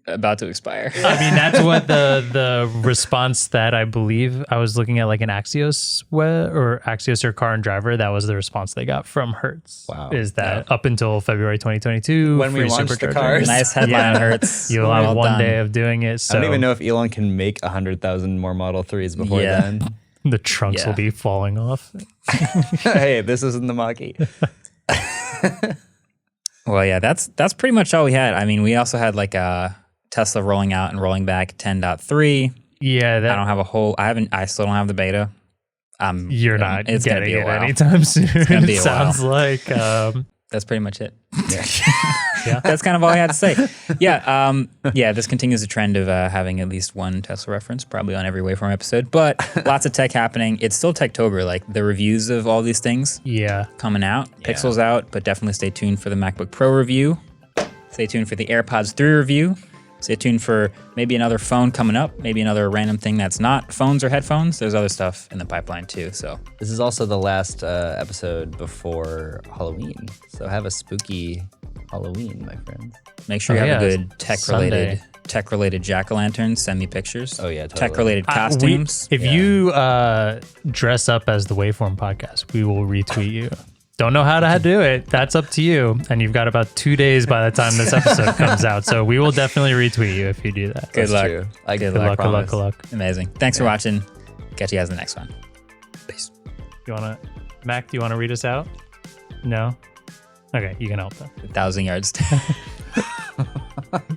[SPEAKER 2] about to expire.
[SPEAKER 1] I mean, that's what the response that I believe I was looking at, like an Axios or Car and Driver. That was the response they got from Hertz.
[SPEAKER 4] Wow.
[SPEAKER 1] Is that up until February 2022,
[SPEAKER 4] when we launch the cars.
[SPEAKER 2] Nice headline, Hertz.
[SPEAKER 1] You'll have one day of doing it. So
[SPEAKER 4] I don't even know if Elon can make 100,000 more Model 3s before then.
[SPEAKER 1] The trunks will be falling off.
[SPEAKER 4] Hey, this isn't the Mach-E.
[SPEAKER 2] Well, yeah, that's pretty much all we had. I mean, we also had like Tesla rolling out and rolling back 10.3.
[SPEAKER 1] Yeah,
[SPEAKER 2] I still don't have the beta.
[SPEAKER 1] You're not
[SPEAKER 2] it's
[SPEAKER 1] getting
[SPEAKER 2] gonna be a
[SPEAKER 1] it
[SPEAKER 2] while.
[SPEAKER 1] anytime soon.
[SPEAKER 2] It's gonna be
[SPEAKER 1] it
[SPEAKER 2] a
[SPEAKER 1] sounds
[SPEAKER 2] while.
[SPEAKER 1] like
[SPEAKER 2] that's pretty much it. That's kind of all I had to say. This continues the trend of having at least one Tesla reference, probably on every Waveform episode, but lots of tech happening. It's still Techtober, like the reviews of all these things coming out. Pixel's out, but definitely stay tuned for the MacBook Pro review. Stay tuned for the AirPods 3 review. Stay tuned for maybe another phone coming up, maybe another random thing that's not phones or headphones. There's other stuff in the pipeline too. So
[SPEAKER 4] this is also the last episode before Halloween. So have a spooky Halloween, my friends.
[SPEAKER 2] Make sure you have a good tech-related jack-o'-lantern. Send me pictures.
[SPEAKER 4] Oh yeah, totally.
[SPEAKER 2] Tech-related costumes.
[SPEAKER 1] If you dress up as the Waveform podcast, we will retweet you. Don't know how to do it. That's up to you. And you've got about 2 days by the time this episode comes out. So we will definitely retweet you if you do that.
[SPEAKER 2] Good luck.
[SPEAKER 1] Good luck.
[SPEAKER 2] Amazing. Thanks for watching. Catch you guys in the next one.
[SPEAKER 1] Peace. Mac, do you want to read us out? No? Okay, you can help them.
[SPEAKER 2] 1,000 yards.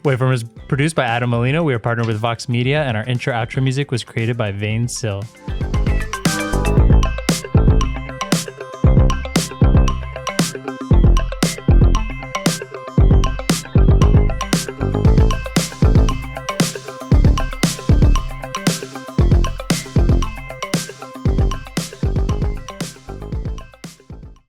[SPEAKER 1] Waveform is produced by Adam Molino. We are partnered with Vox Media, and our intro-outro music was created by Vane Sill.